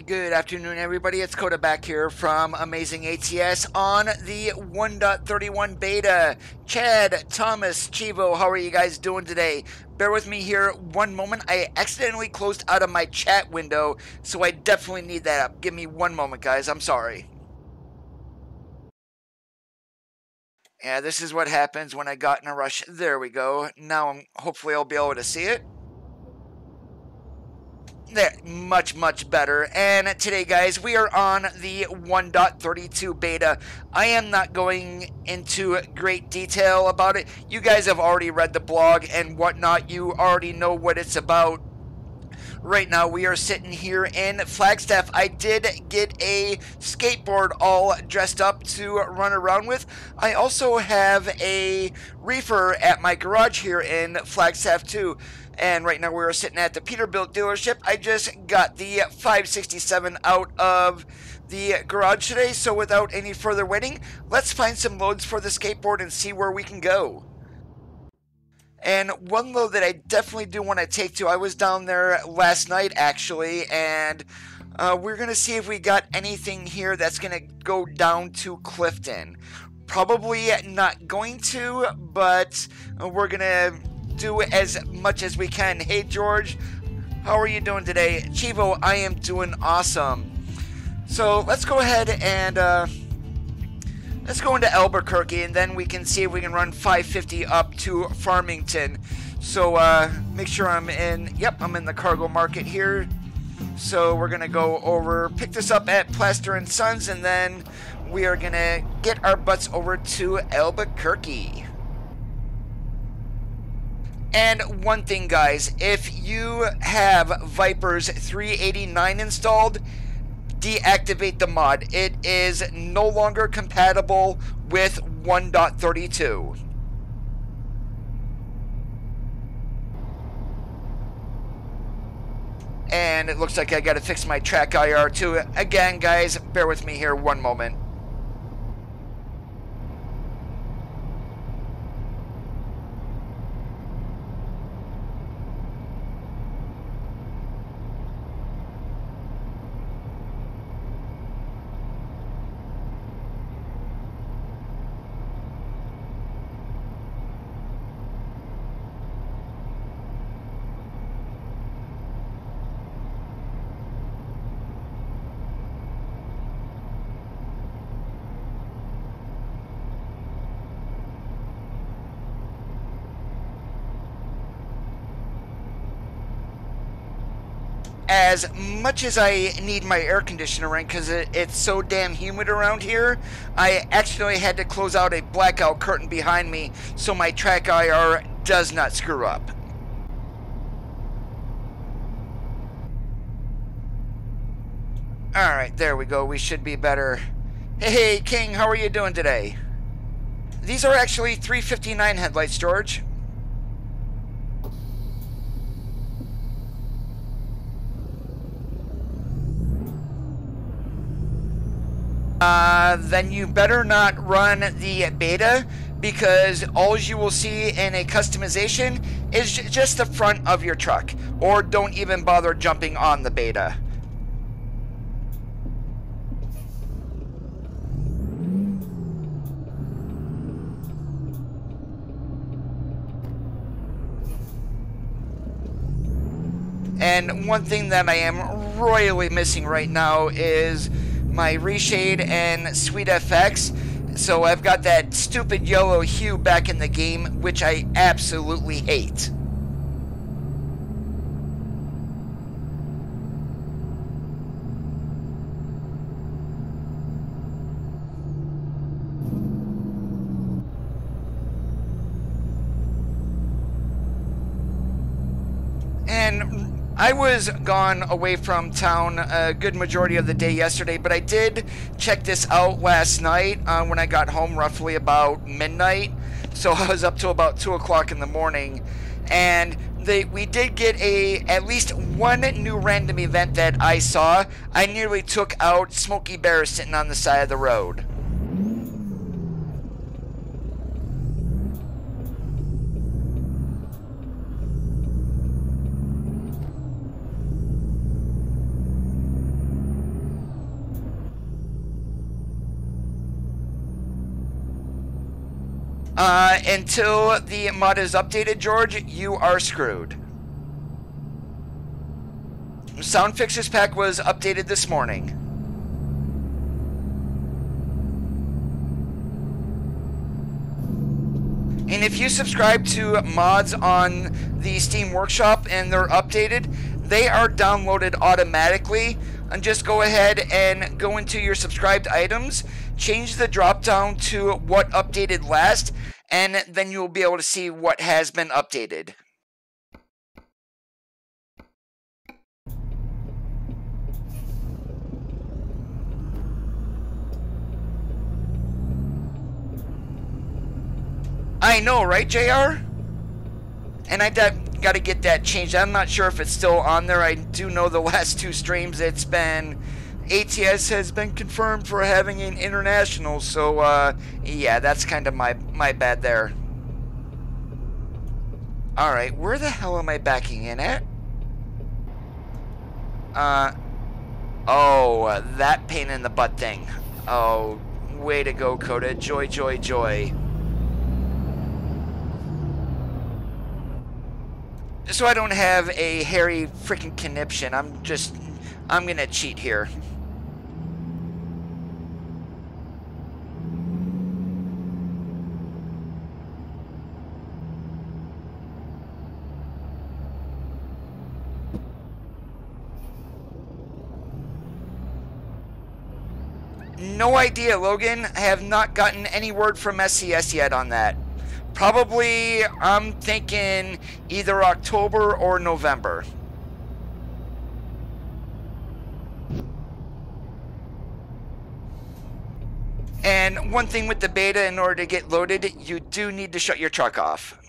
Good afternoon, everybody. It's Coda back here from Amazing ATS on the 1.31 beta. Chad, Thomas, Chivo, how are you guys doing today? Bear with me here one moment. I accidentally closed out of my chat window, so I definitely need that up. Give me one moment, guys. I'm sorry. Yeah, this is what happens when I got in a rush. There we go. Now hopefully I'll be able to see it. There, much better. And today, guys, we are on the 1.32 beta. I am not going into great detail about it. You guys have already read the blog and whatnot. You already know what it's about. Right now, we are sitting here in Flagstaff. I did get a skateboard all dressed up to run around with. I also have a reefer at my garage here in Flagstaff, too. And right now, we're sitting at the Peterbilt dealership. I just got the 567 out of the garage today. So without any further waiting, let's find some loads for the skateboard and see where we can go. And one load that I definitely do want to take to, I was down there last night actually, and we're going to see if we got anything here that's going to go down to Clifton. Probably not going to, but we're going to do as much as we can. Hey George, how are you doing today? Chivo, I am doing awesome. So let's go ahead and let's go into Albuquerque, and then we can see if we can run 550 up to Farmington. So make sure I'm in, yep, I'm in the cargo market here. So we're going to go over, pick this up at Plaster & Sons, and then we are going to get our butts over to Albuquerque. And one thing, guys, if you have Viper's 389 installed, deactivate the mod. It is no longer compatible with 1.32. And it looks like I gotta fix my TrackIR too. Again, guys, bear with me here one moment. As much as I need my air conditioner running because it's so damn humid around here, I actually had to close out a blackout curtain behind me so my TrackIR does not screw up. Alright, there we go. We should be better. Hey, King, how are you doing today? These are actually 359 headlights, George. Then you better not run the beta, because all you will see in a customization is just the front of your truck, or don't even bother jumping on the beta. And one thing that I am royally missing right now is my reshade and Sweet FX. So I've got that stupid yellow hue back in the game, which I absolutely hate. And I was gone away from town a good majority of the day yesterday, but I did check this out last night when I got home roughly about midnight. So I was up till about 2 o'clock in the morning, and we did get at least one new random event that I saw. I nearly took out Smokey Bear sitting on the side of the road. Until the mod is updated, George, you are screwed. Sound Fixes Pack was updated this morning. And if you subscribe to mods on the Steam Workshop and they're updated, they are downloaded automatically. And just go ahead and go into your subscribed items, change the drop down to what updated last, and then you'll be able to see what has been updated. I know, right, JR? And I got to get that changed. I'm not sure if it's still on there. I do know the last two streams it's been... ATS has been confirmed for having an international, so yeah, that's kind of my bad there. Alright, where the hell am I backing in at? Oh, that pain in the butt thing. Oh, way to go, Coda. Joy, joy, joy. So I don't have a hairy freaking conniption. I'm gonna cheat here. No idea, Logan. I have not gotten any word from SCS yet on that. Probably, I'm thinking either October or November. And one thing with the beta, in order to get loaded, you do need to shut your truck off.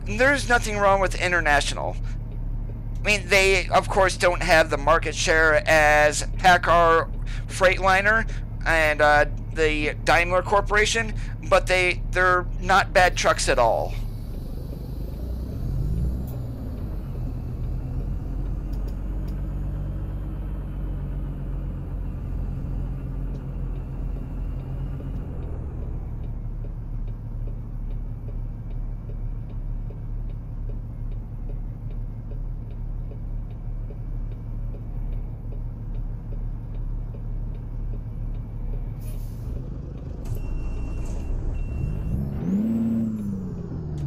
There's nothing wrong with international. I mean, they, of course, don't have the market share as PACCAR Freightliner and the Daimler Corporation, but they're not bad trucks at all.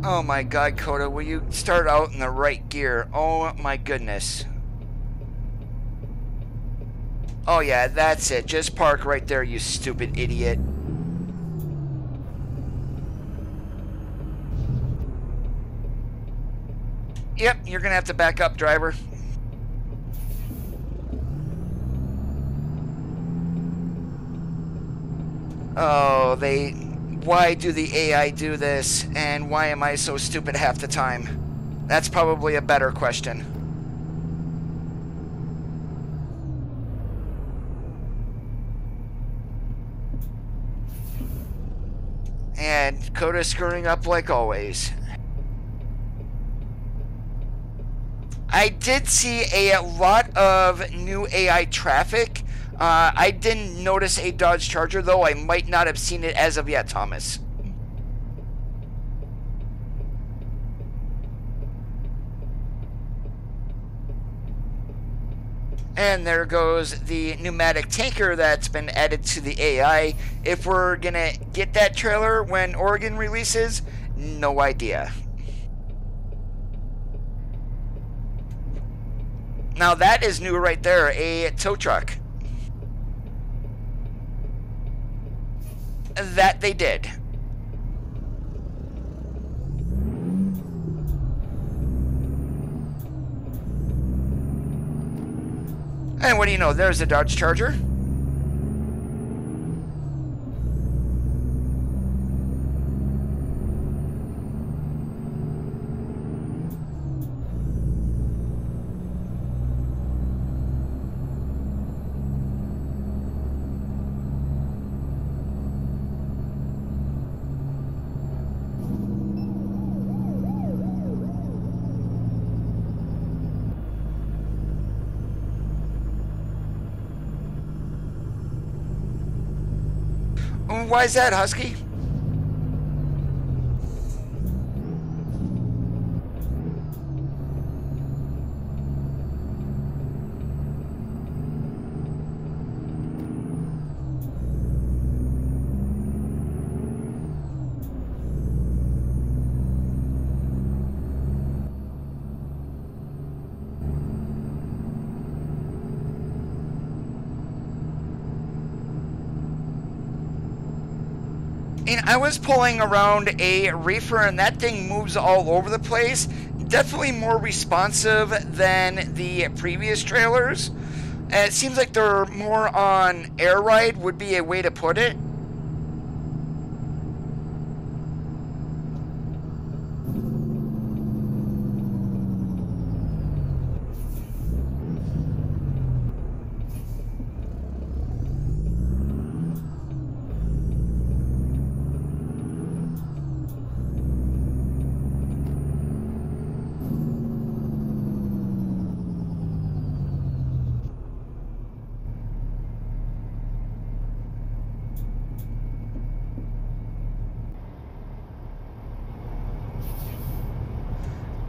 Oh my god, Coda, will you start out in the right gear? Oh my goodness. Oh yeah, that's it. Just park right there, you stupid idiot. Yep, you're gonna have to back up, driver. Oh, why do the AI do this, and why am I so stupid half the time? That's probably a better question. And Coda screwing up like always. I did see a lot of new AI traffic. I didn't notice a Dodge Charger, though. I might not have seen it as of yet, Thomas. And there goes the pneumatic tanker that's been added to the AI. If we're going to get that trailer when Oregon releases, no idea. Now that is new right there, a tow truck. That they did. And what do you know, there's a Dodge Charger. Why is that, Husky? And I was pulling around a reefer and that thing moves all over the place. Definitely more responsive than the previous trailers. And it seems like they're more on air ride would be a way to put it.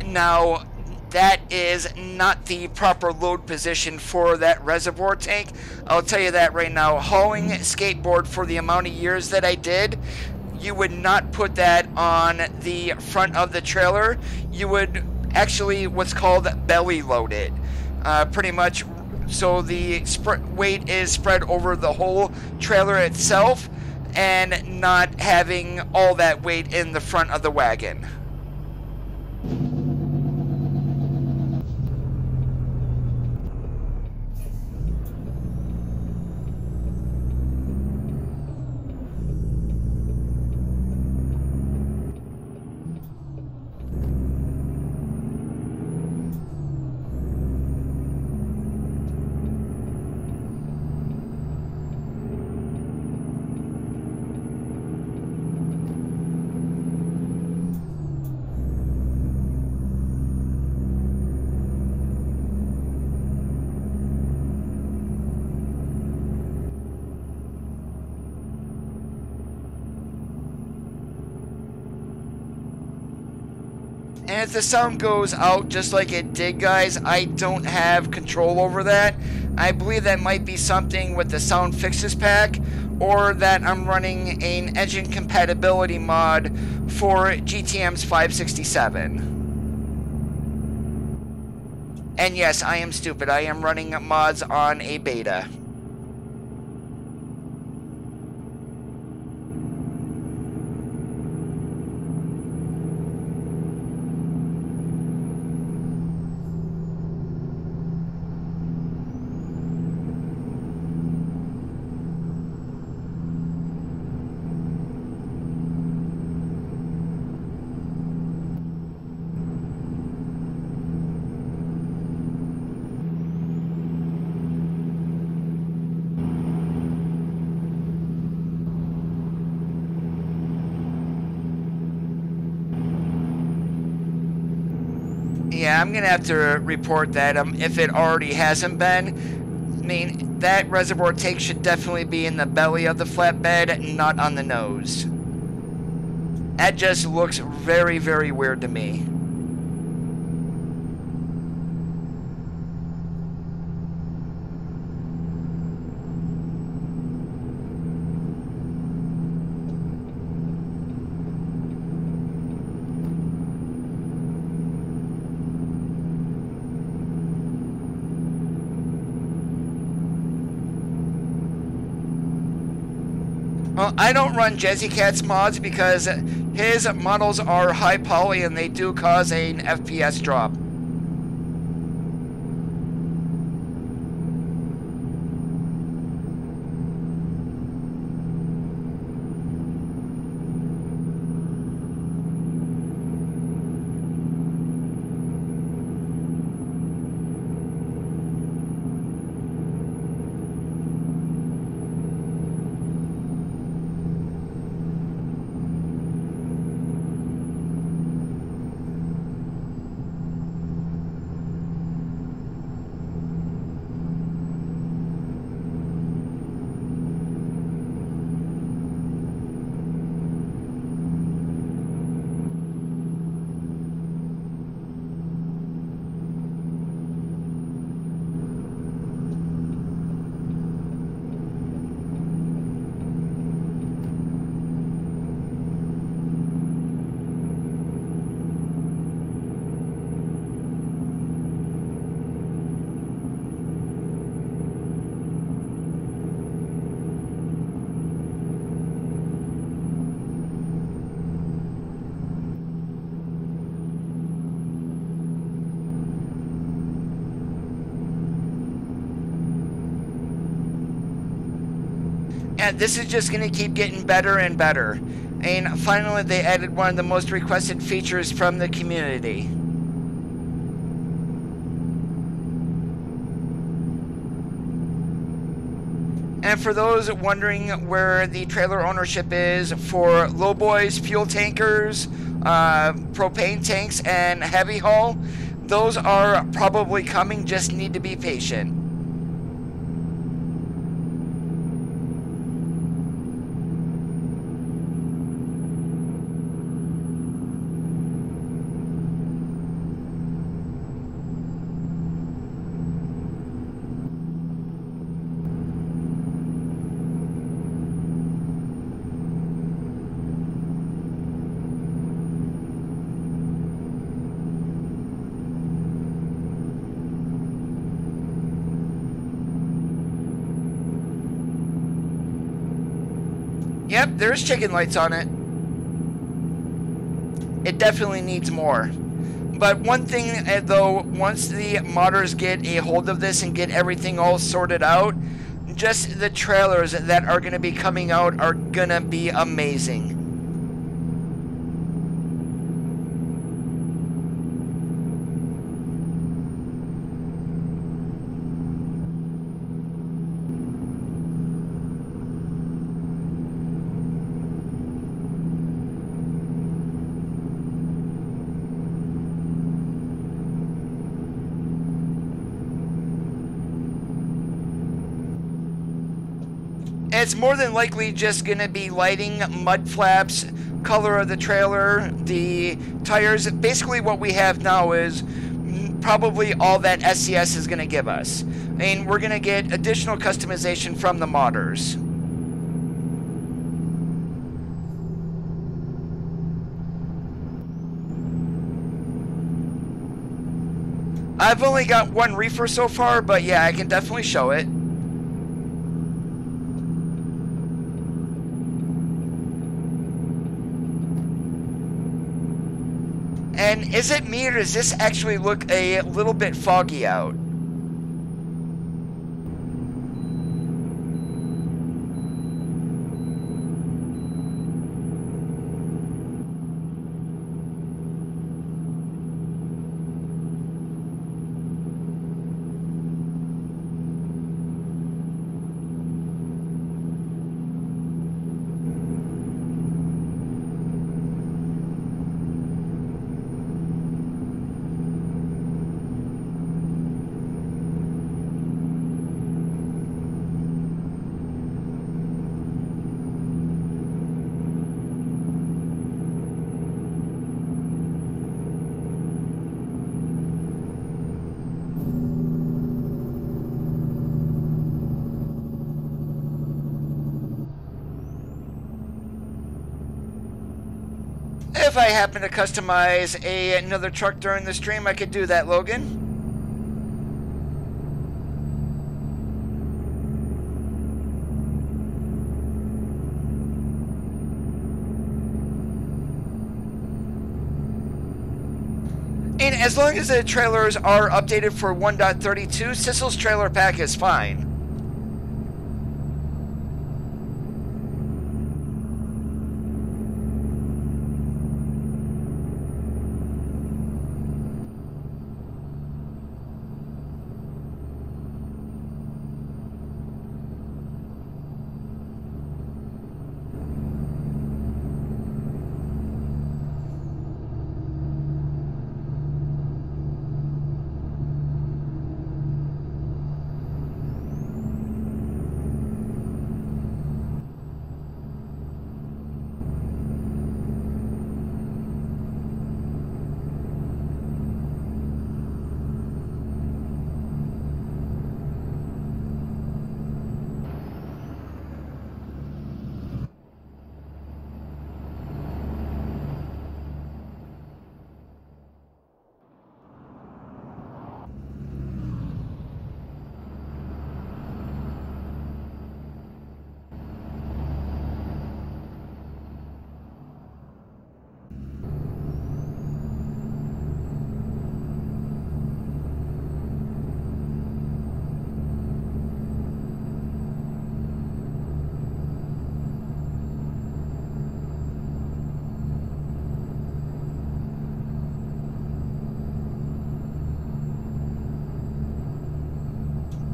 Now, that is not the proper load position for that reservoir tank. I'll tell you that right now. Hauling skateboard for the amount of years that I did, you would not put that on the front of the trailer. You would actually what's called belly load it. Pretty much, so the weight is spread over the whole trailer itself and not having all that weight in the front of the wagon. And if the sound goes out just like it did, guys, I don't have control over that. I believe that might be something with the sound fixes pack, or that I'm running an engine compatibility mod for GTM's 567. And yes, I am stupid. I am running mods on a beta. Yeah, I'm gonna have to report that if it already hasn't been. I mean, that reservoir tank should definitely be in the belly of the flatbed, not on the nose. That just looks very, very weird to me. Well, I don't run JezzyCat's mods because his models are high poly and they do cause an FPS drop. And this is just going to keep getting better and better. And finally, they added one of the most requested features from the community. And for those wondering where the trailer ownership is for lowboys, fuel tankers, propane tanks, and heavy haul, those are probably coming, just need to be patient. Yep, there's chicken lights on it. It definitely needs more. But one thing though, once the modders get a hold of this and get everything all sorted out, just the trailers that are going to be coming out are going to be amazing. It's more than likely just going to be lighting, mud flaps, color of the trailer, the tires. Basically what we have now is probably all that SCS is going to give us. And we're going to get additional customization from the modders. I've only got one reefer so far, but yeah, I can definitely show it. And is it me, or does this actually look a little bit foggy out? If I happen to customize another truck during the stream, I could do that, Logan. And as long as the trailers are updated for 1.32, Sissel's trailer pack is fine.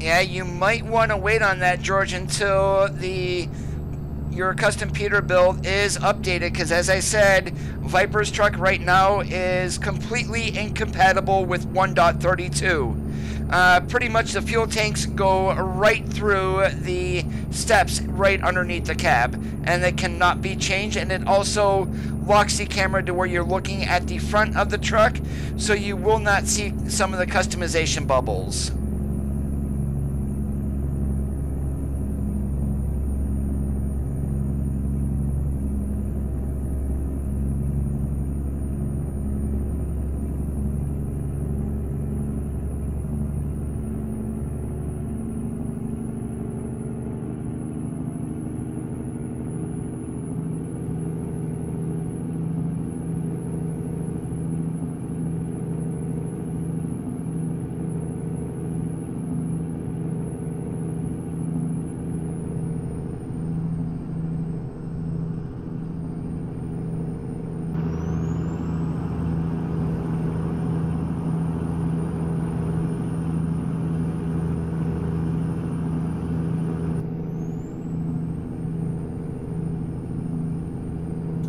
Yeah, you might want to wait on that, George, until your custom Peter build is updated, because as I said, Viper's truck right now is completely incompatible with 1.32. Pretty much the fuel tanks go right through the steps right underneath the cab, and they cannot be changed, and it also locks the camera to where you're looking at the front of the truck, so you will not see some of the customization bubbles.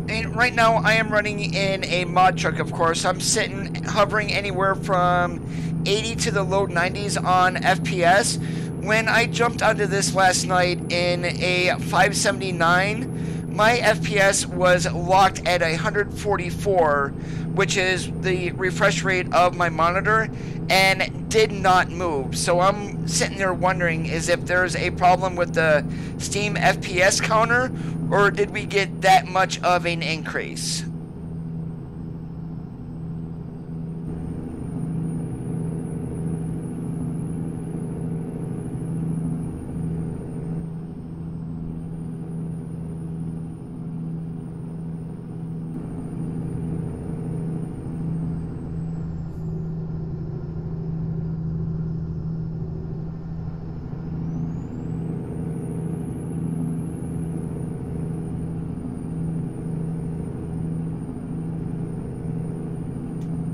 And right now I am running in a mod truck, of course. I'm hovering anywhere from 80 to the low 90s on FPS. When I jumped onto this last night in a 579, my FPS was locked at 144, which is the refresh rate of my monitor, and did not move. So I'm sitting there wondering is if there's a problem with the Steam FPS counter, or did we get that much of an increase?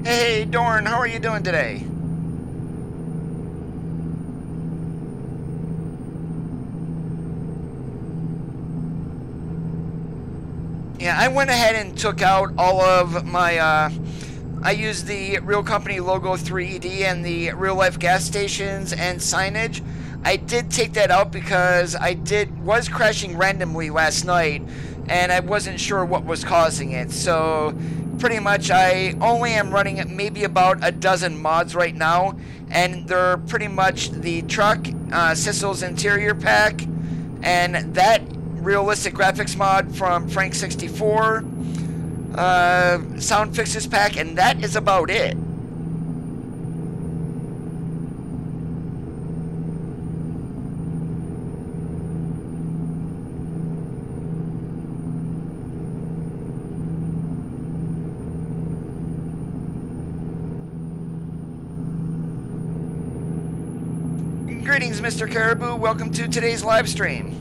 Hey, Dorn, how are you doing today? Yeah, I went ahead and took out all of my, I used the Real Company Logo 3ED and the real life gas stations and signage. I did take that out because was crashing randomly last night, and I wasn't sure what was causing it. So pretty much I only am running maybe about a dozen mods right now, and they're pretty much the truck, Sissel's interior pack, and that realistic graphics mod from Frank 64, sound fixes pack, and that is about it. Greetings, Mr. Caribou. Welcome to today's live stream.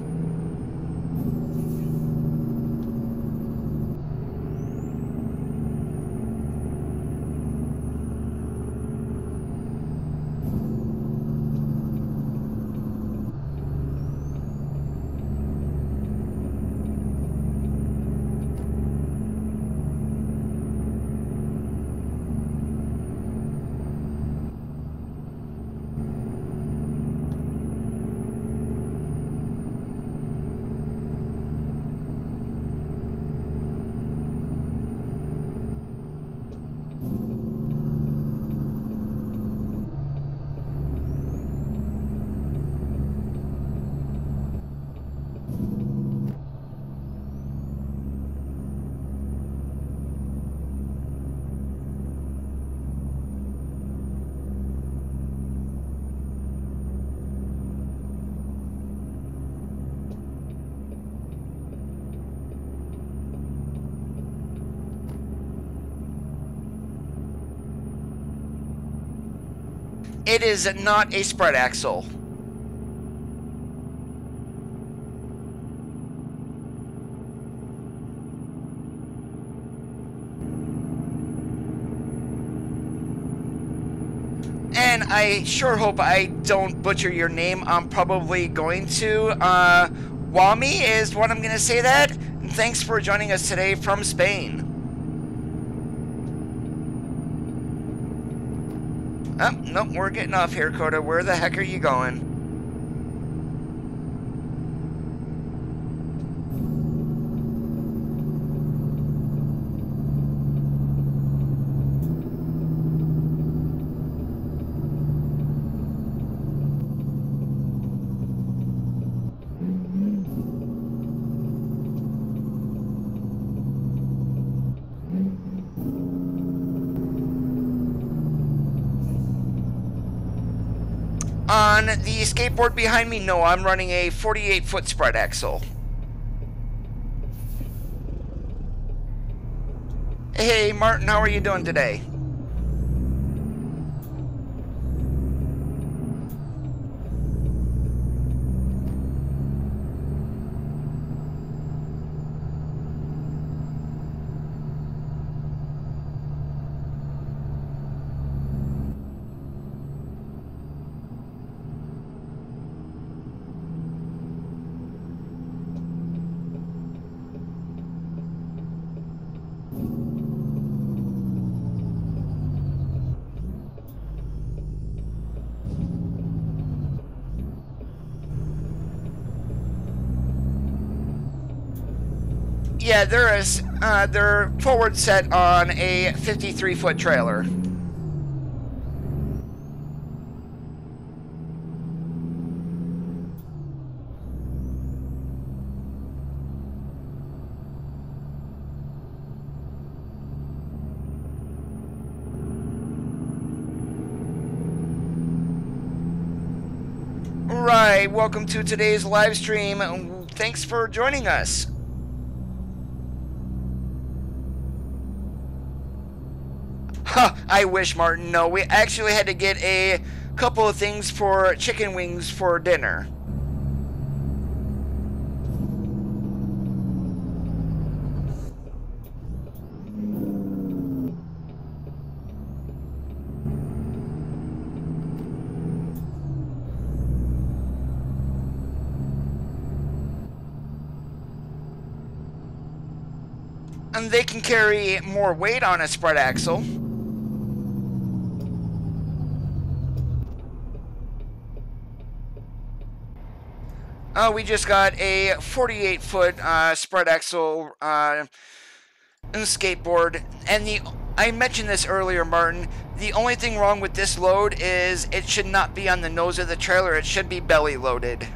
It is not a spread axle. and I sure hope I don't butcher your name. I'm probably going to. Wami is what I'm going to say that. And thanks for joining us today from Spain. Oh, nope, we're getting off here, Coda. Where the heck are you going? On the skateboard behind me, no, I'm running a 48-foot spread axle. Hey, Martin, how are you doing today? Yeah, they're forward set on a 53-foot trailer. Right, welcome to today's live stream. Thanks for joining us. Huh, I wish, Martin. No, we actually had to get a couple of things for chicken wings for dinner. And they can carry more weight on a spread axle. We just got a 48-foot spread axle skateboard, and I mentioned this earlier, Martin. The only thing wrong with this load is it should not be on the nose of the trailer. It should be belly loaded.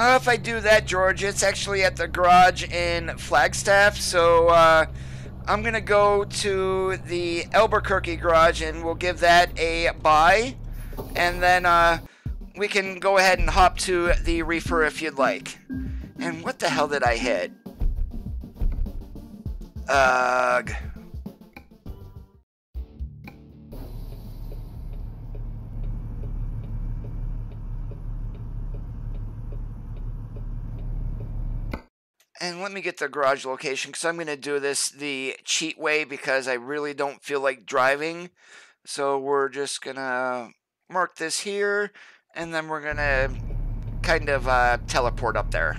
If I do that, George, it's actually at the garage in Flagstaff, so I'm going to go to the Albuquerque garage and we'll give that a buy, and then we can go ahead and hop to the reefer if you'd like. And what the hell did I hit? Ugh. And let me get the garage location, because I'm going to do this the cheat way, because I really don't feel like driving. So we're just going to mark this here, and then we're going to kind of teleport up there.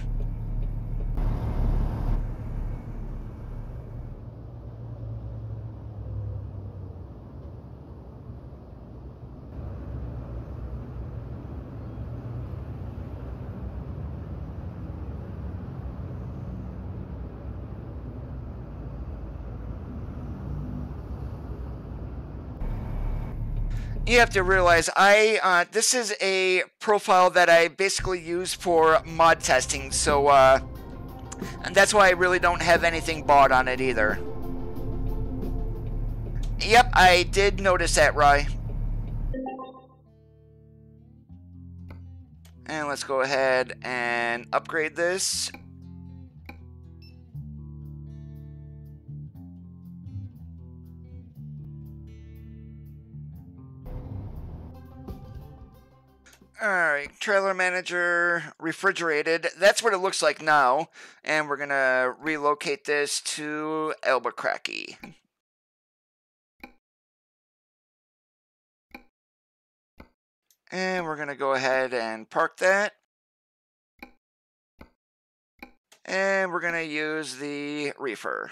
You have to realize this is a profile that I basically use for mod testing, so and that's why I really don't have anything bought on it either. Yep, I did notice that, Rye. And let's go ahead and upgrade this. Alright, trailer manager, refrigerated. That's what it looks like now. And we're going to relocate this to Albuquerque. And we're going to go ahead and park that. And we're going to use the reefer.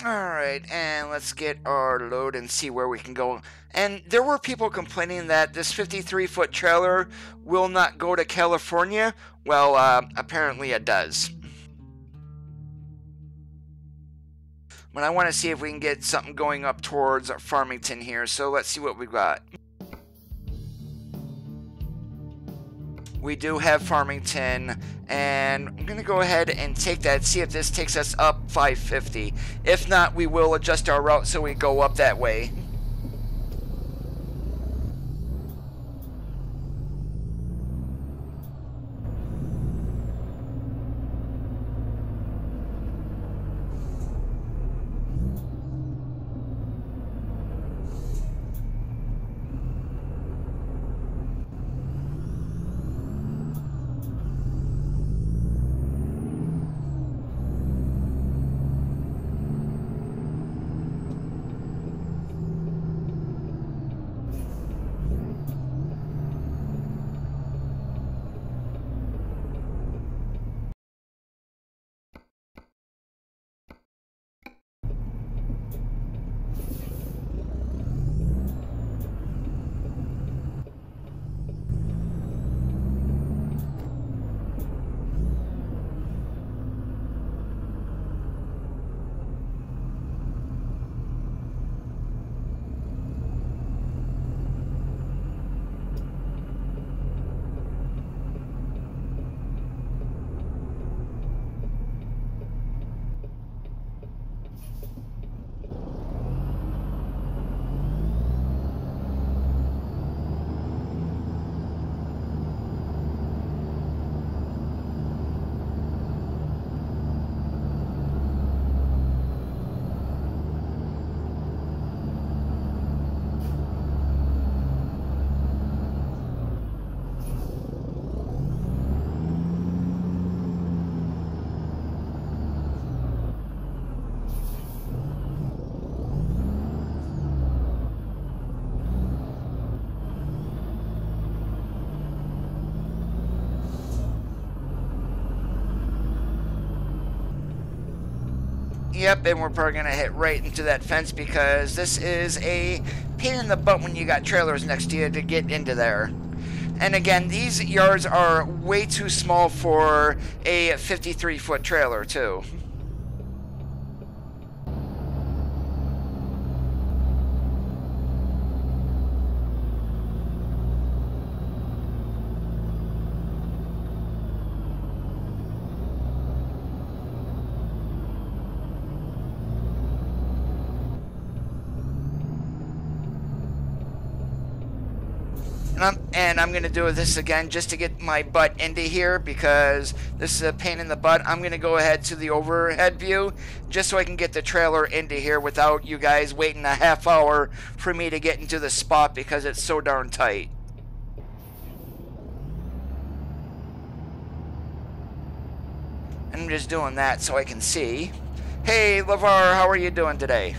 Alright, and let's get our load and see where we can go. And there were people complaining that this 53-foot trailer will not go to California. Well, apparently it does. But I want to see if we can get something going up towards Farmington here, so let's see what we've got. We do have Farmington, and I'm going to go ahead and take that, see if this takes us up 550. If not, we will adjust our route so we go up that way. Yep, and we're probably going to hit right into that fence because this is a pain in the butt when you got trailers next to you to get into there. And again, these yards are way too small for a 53-foot trailer, too. And I'm going to do this again just to get my butt into here because this is a pain in the butt. I'm going to go ahead to the overhead view just so I can get the trailer into here without you guys waiting a half hour for me to get into the spot because it's so darn tight. I'm just doing that so I can see. Hey, LeVar, how are you doing today?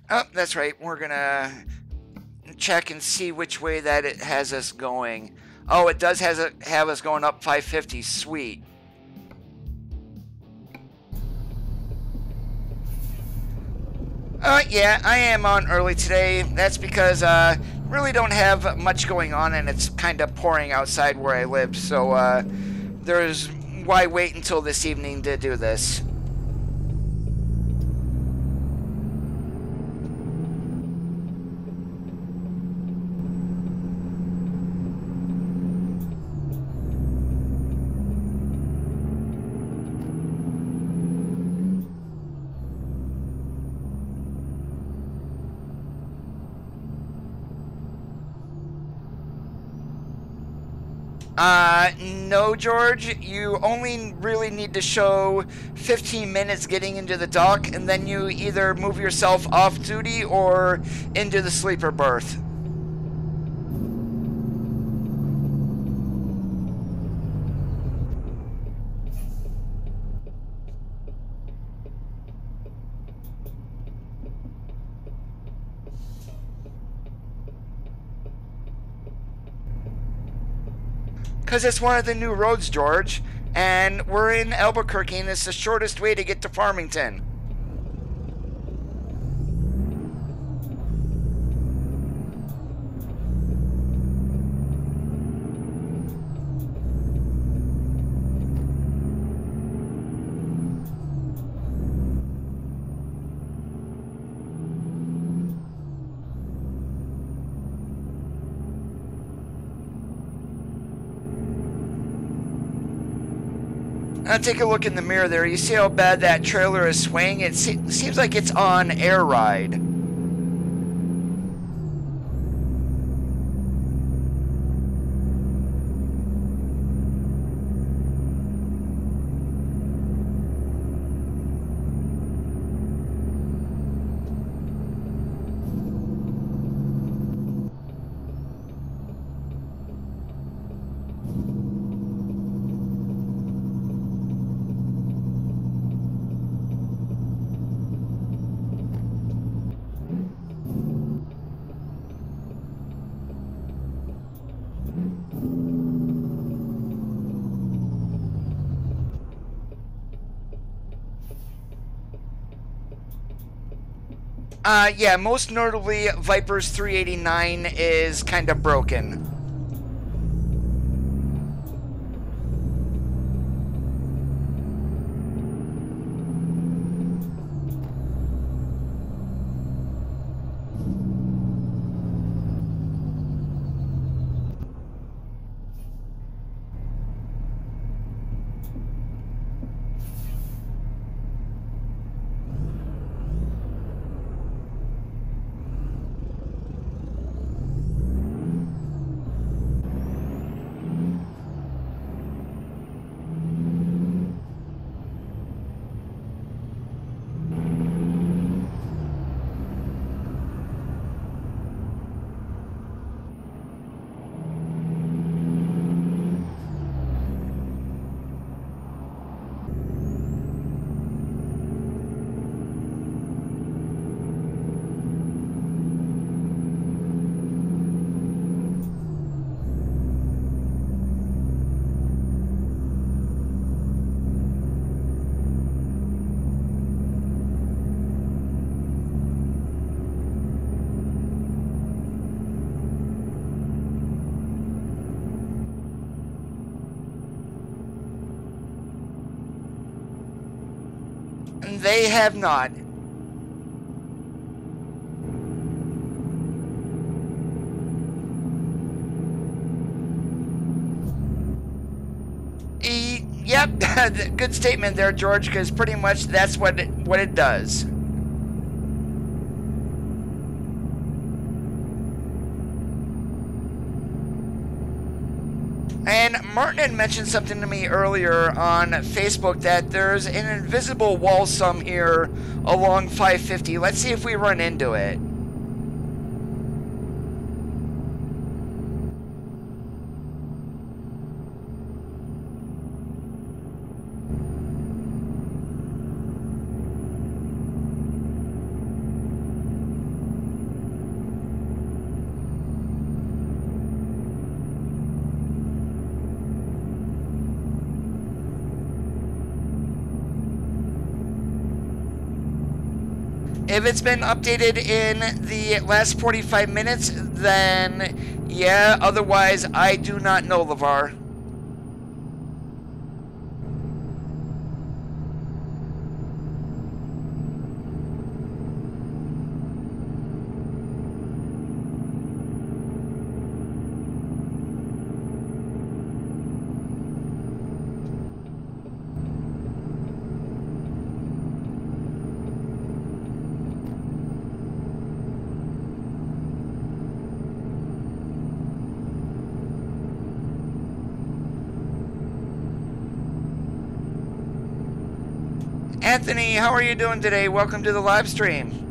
Oh, that's right. We're gonna check and see which way that it has us going. Oh, it does have us going up 550. Sweet. Yeah, I am on early today. That's because really don't have much going on and it's kind of pouring outside where I live. So there's why wait until this evening to do this. No, George, you only really need to show 15 minutes getting into the dock, and then you either move yourself off duty or into the sleeper berth. Because it's one of the new roads, George, and we're in Albuquerque, and it's the shortest way to get to Farmington. Now take a look in the mirror there. You see how bad that trailer is swaying? It seems like it's on air ride. Yeah, most notably, Viper's 389 is kind of broken. and they have not. Yep, good statement there, George, because pretty much that's what it does. And Martin had mentioned something to me earlier on Facebook that there's an invisible wall sum here along 550. Let's see if we run into it. If it's been updated in the last 45 minutes, then yeah, otherwise I do not know, LeVar. Anthony, how are you doing today? Welcome to the live stream.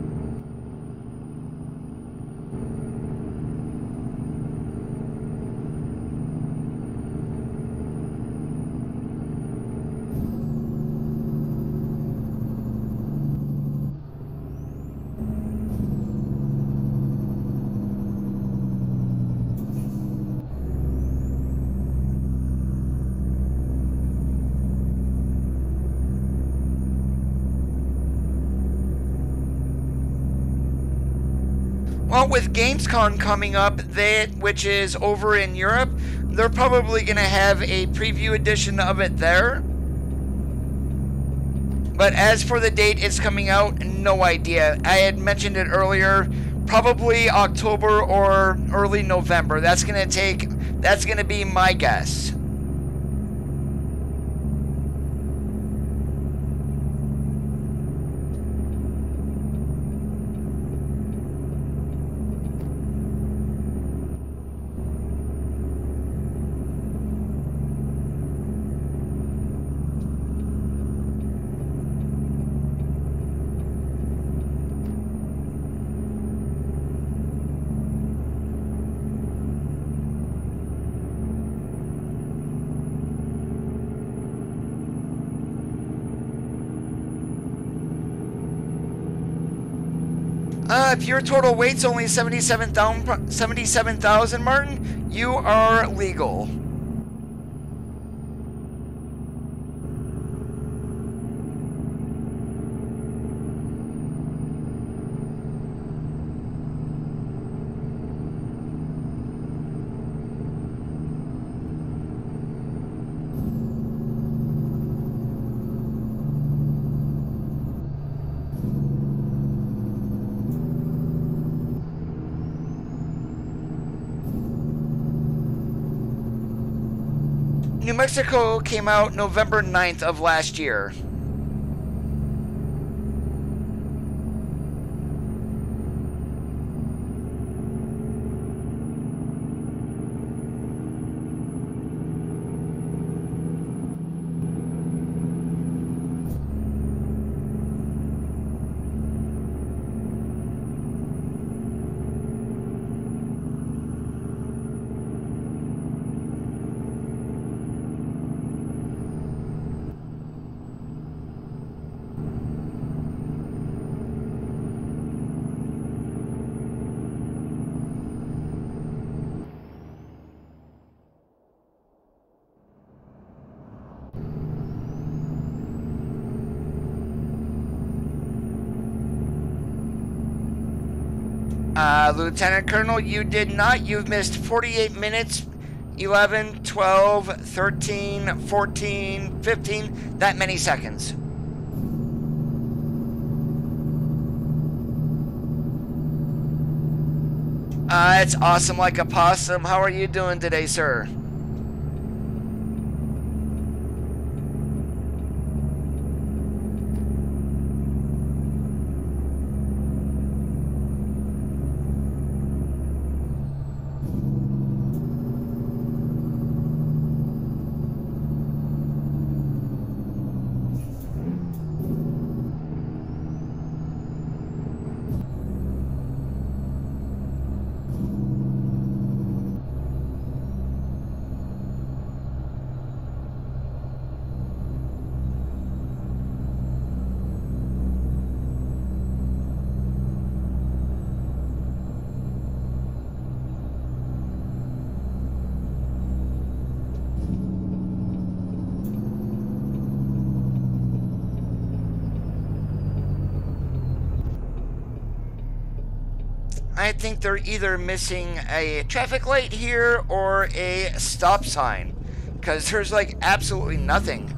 Well, with Gamescom coming up, which is over in Europe, they're probably going to have a preview edition of it there. But as for the date it's coming out, no idea. I had mentioned it earlier, probably October or early November. That's going to be my guess. If your total weight's only 77,000, Martin, you are legal. New Mexico came out November 9th of last year. Lieutenant Colonel, you did not. You've missed 48 minutes, 11, 12, 13, 14, 15, that many seconds. It's awesome like a possum. How are you doing today, sir? I think they're either missing a traffic light here or a stop sign, because there's like absolutely nothing.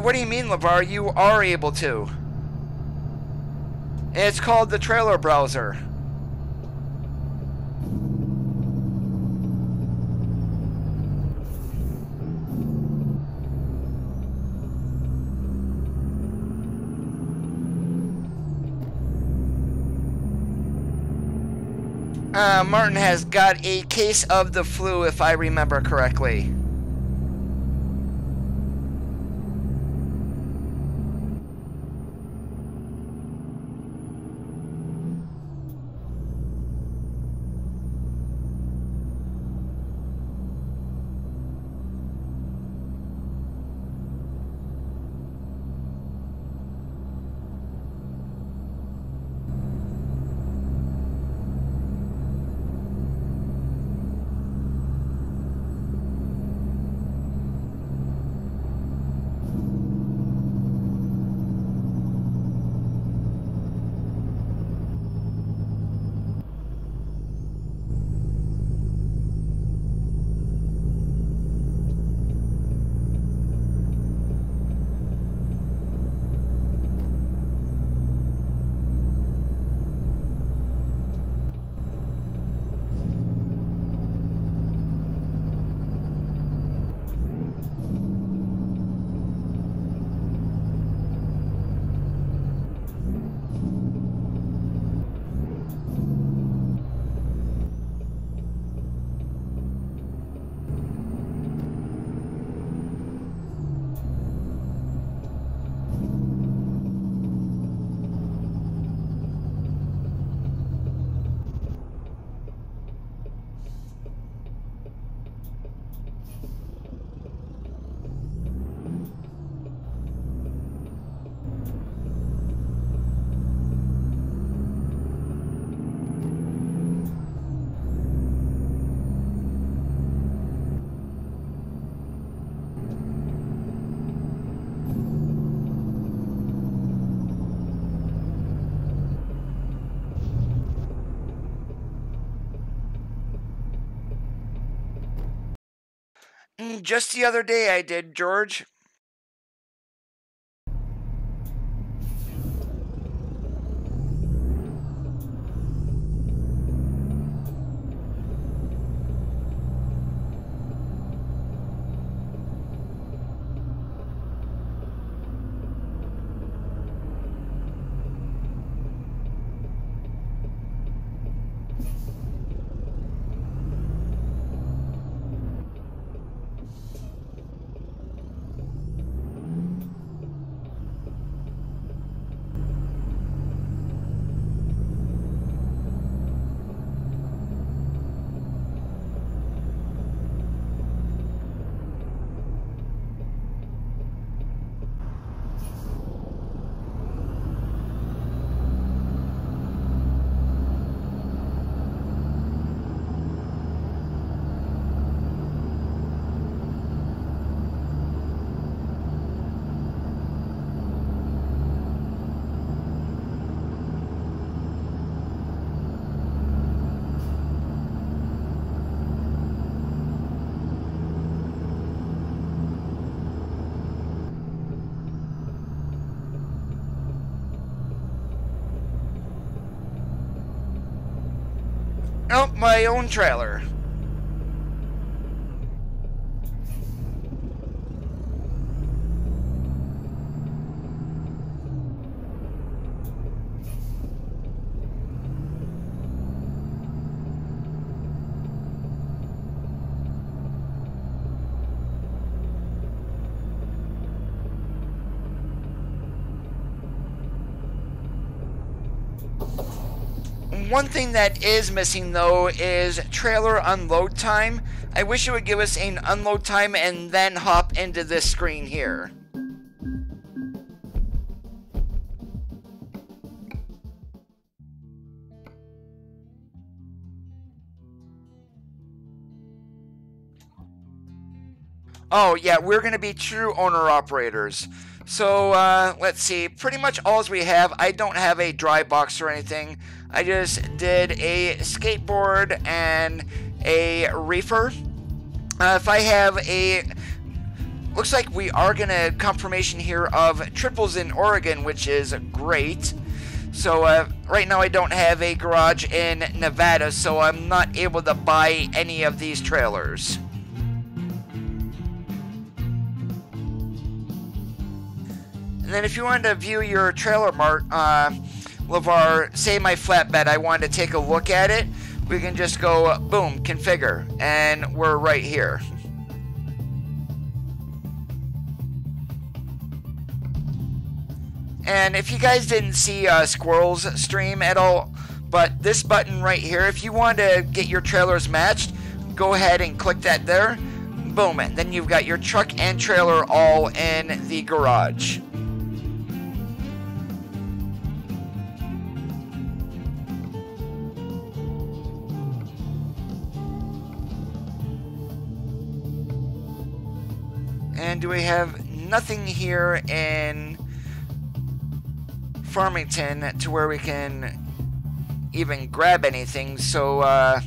What do you mean, LeVar? You are able to. It's called the trailer browser. Martin has got a case of the flu, if I remember correctly. Just the other day I did, George. Oh, my own trailer. One thing that is missing though is trailer unload time. I wish it would give us an unload time and then hop into this screen here. Oh yeah, we're going to be true owner operators. So let's see, pretty much all we have, I don't have a dry box or anything. I just did a skateboard and a reefer. If I have a, looks like we are going to confirmation here of triples in Oregon, which is great. So right now I don't have a garage in Nevada, so I'm not able to buy any of these trailers. And then if you wanted to view your trailer mart, LeVar, say my flatbed, I wanted to take a look at it, we can just go, boom, configure, and we're right here. And if you guys didn't see Squirrel's stream at all, but this button right here, if you want to get your trailers matched, go ahead and click that there, boom, and then you've got your truck and trailer all in the garage. And do we have nothing here in Farmington to where we can even grab anything, so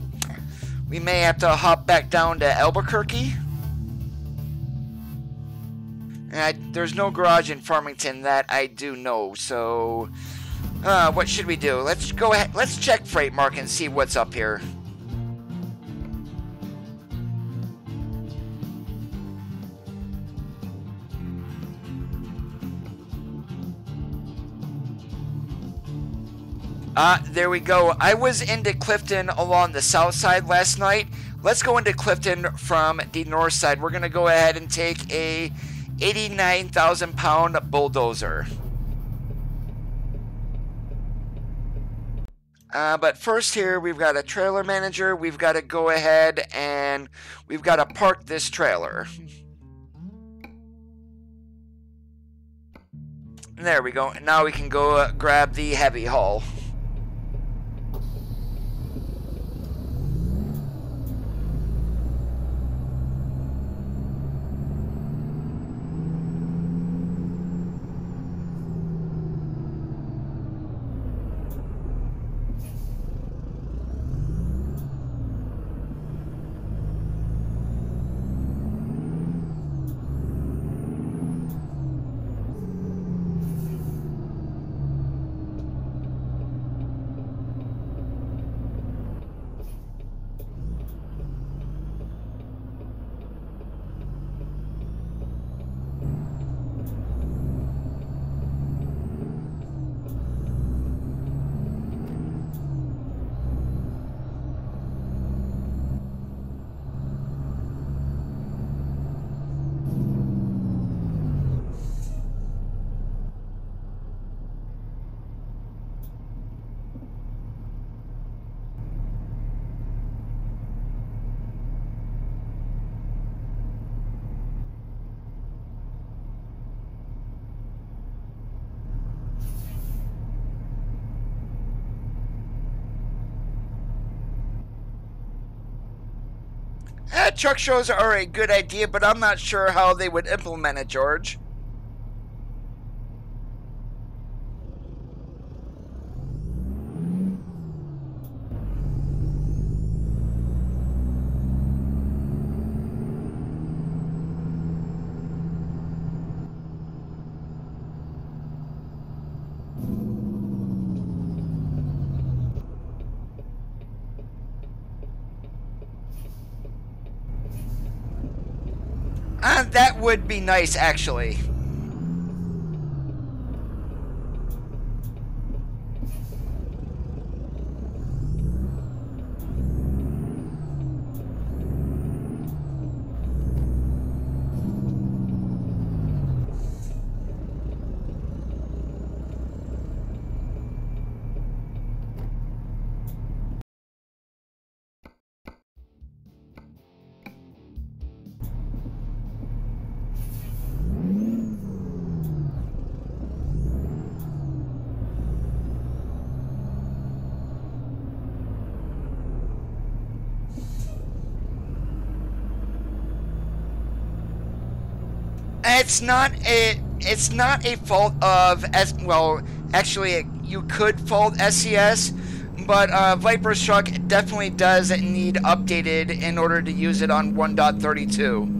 we may have to hop back down to Albuquerque. And there's no garage in Farmington that I do know, so what should we do? Let's go ahead, let's check Freight Mark and see what's up here. There we go. I was into Clifton along the south side last night. Let's go into Clifton from the north side. We're going to go ahead and take a 89,000 pound bulldozer. But first here, we've got a trailer manager. We've got to go ahead and we've got to park this trailer. There we go. Now we can go grab the heavy haul. Truck shows are a good idea, but I'm not sure how they would implement it, George. That would be nice, actually. It's not a fault of well, actually you could fault SCS, but Viper's truck definitely does need updated in order to use it on 1.32.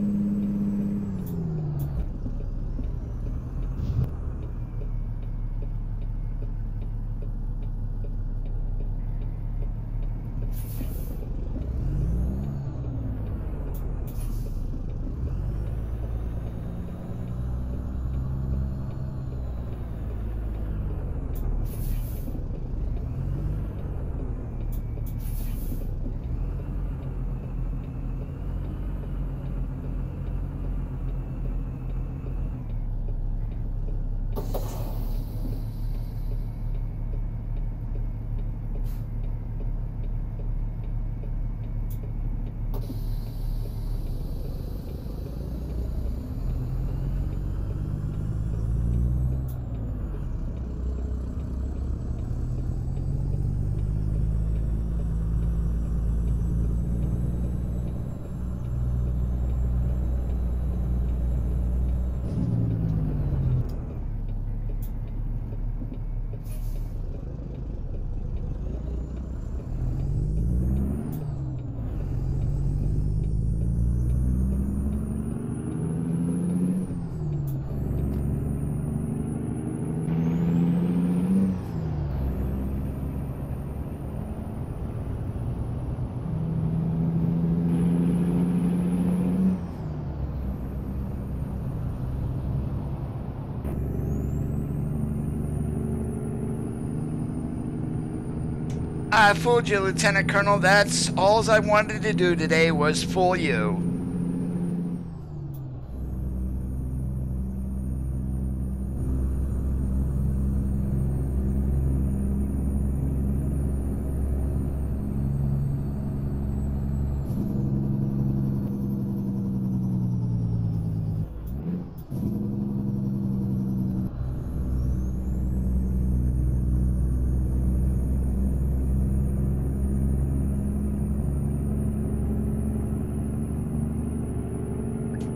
I fooled you, Lieutenant Colonel. That's all I wanted to do today was fool you.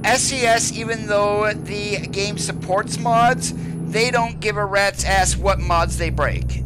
SCS, even though the game supports mods, they don't give a rat's ass what mods they break.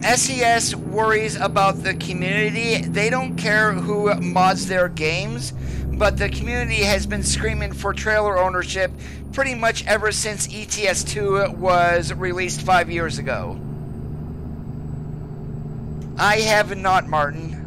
SES worries about the community. They don't care who mods their games, but the community has been screaming for trailer ownership pretty much ever since ETS2 was released 5 years ago. I have not, Martin.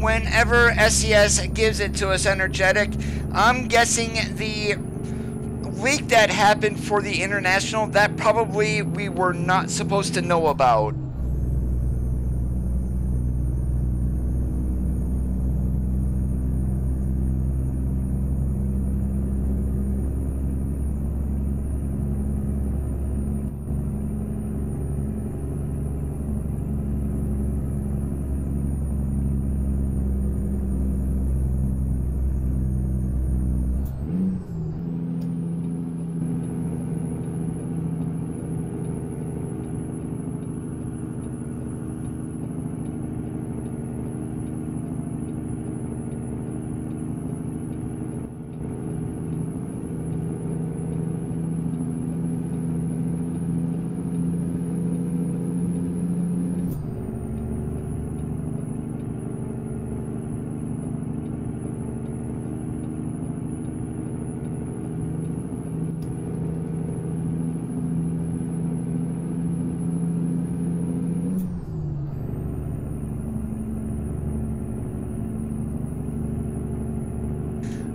Whenever SES gives it to us energetic, I'm guessing the leak that happened for the international, that probably we were not supposed to know about.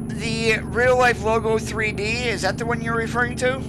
The real life logo 3D, is that the one you're referring to?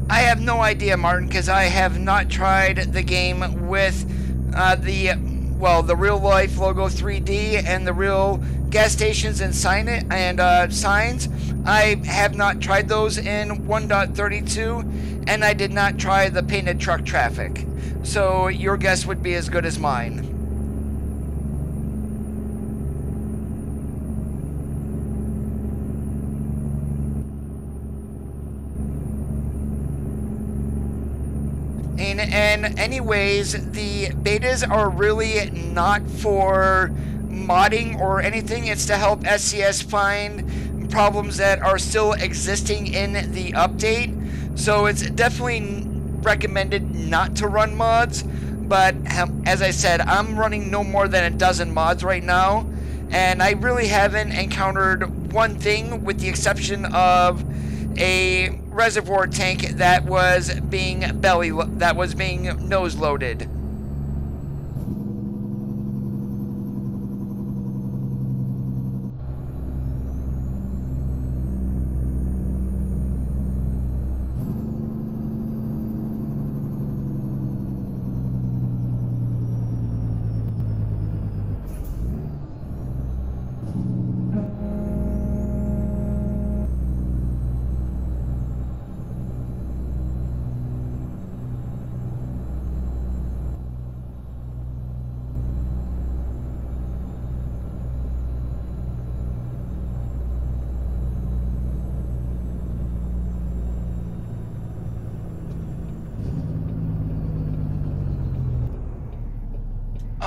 I have no idea, Martin, because I have not tried the game with the real life logo 3D and the real gas stations and signs. I have not tried those in 1.32, and I did not try the painted truck traffic. So your guess would be as good as mine. And anyways, the betas are really not for modding or anything. It's to help SCS find problems that are still existing in the update. So it's definitely recommended not to run mods. But as I said, I'm running no more than a dozen mods right now, and I really haven't encountered one thing, with the exception of a reservoir tank that was being nose loaded.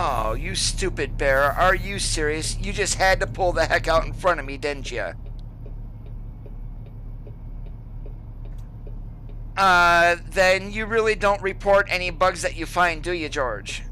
Oh, you stupid bear. Are you serious? You just had to pull the heck out in front of me, didn't you? Then you really don't report any bugs that you find, do you, George?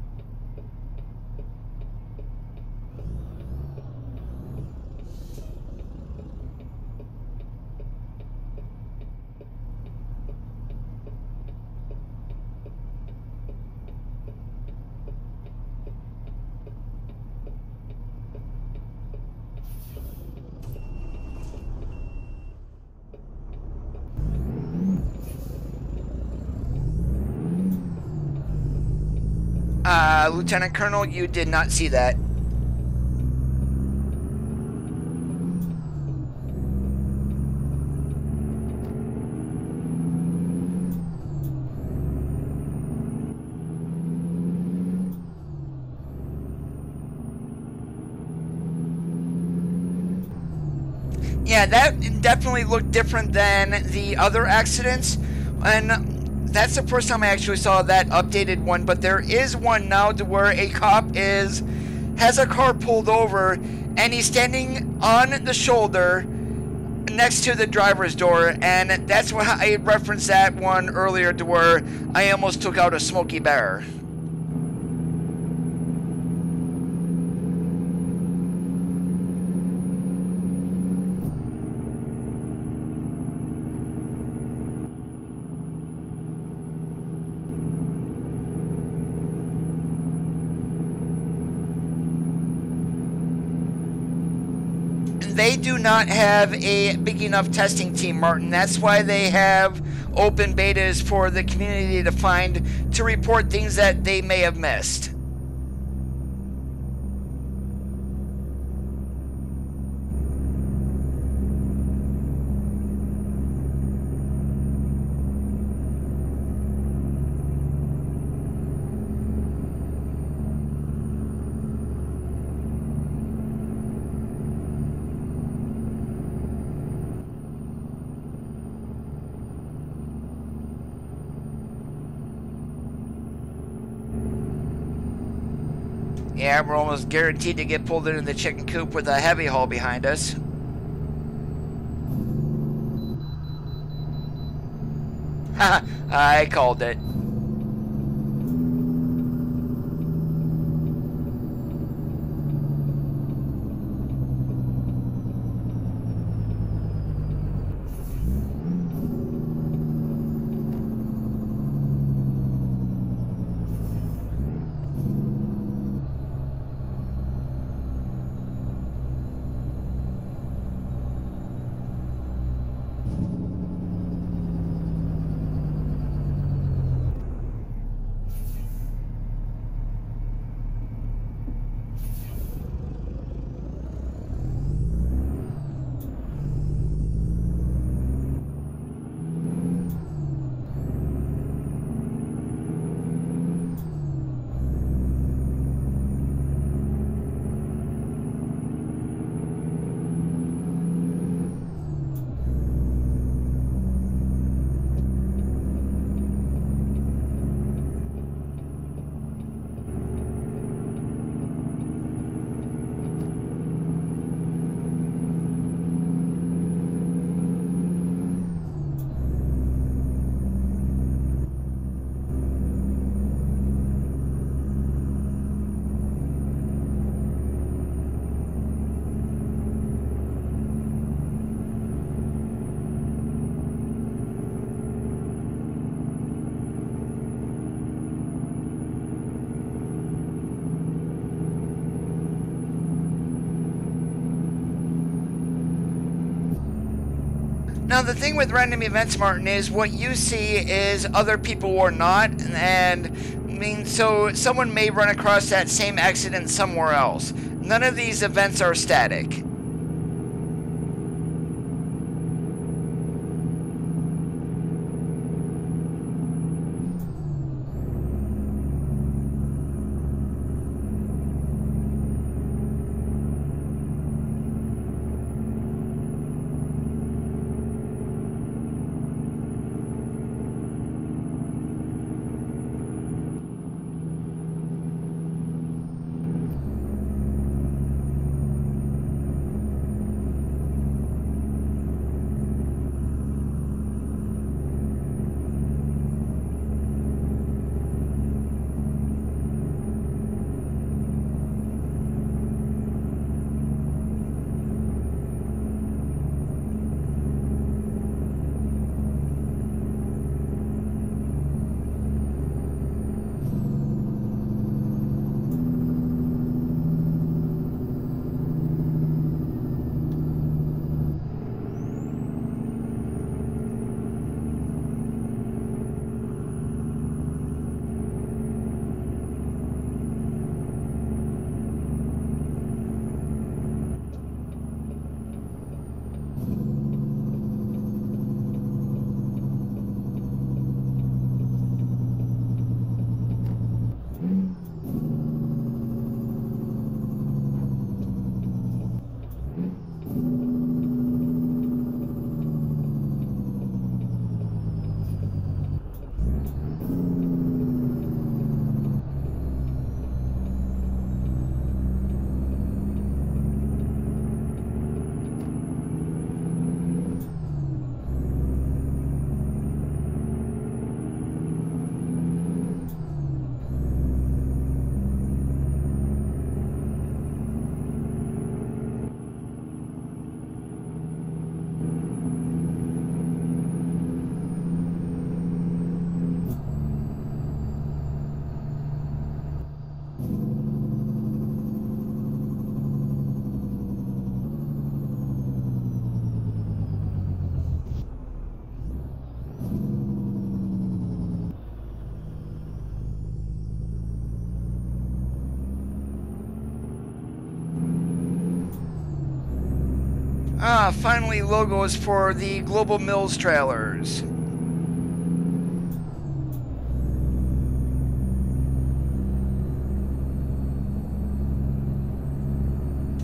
Lieutenant Colonel, you did not see that. Yeah, that definitely looked different than the other accidents, and that's the first time I actually saw that updated one. But there is one now to where a cop has a car pulled over, and he's standing on the shoulder next to the driver's door, and that's why I referenced that one earlier, to where I almost took out a Smokey Bear. They do not have a big enough testing team, Martin. That's why they have open betas for the community to find, to report things that they may have missed. Yeah, we're almost guaranteed to get pulled into the chicken coop with a heavy haul behind us. Haha, I called it. Now, the thing with random events, Martin, is what you see is other people or not, and I mean, so someone may run across that same accident somewhere else. None of these events are static. Ah, finally logos for the Global Mills trailers.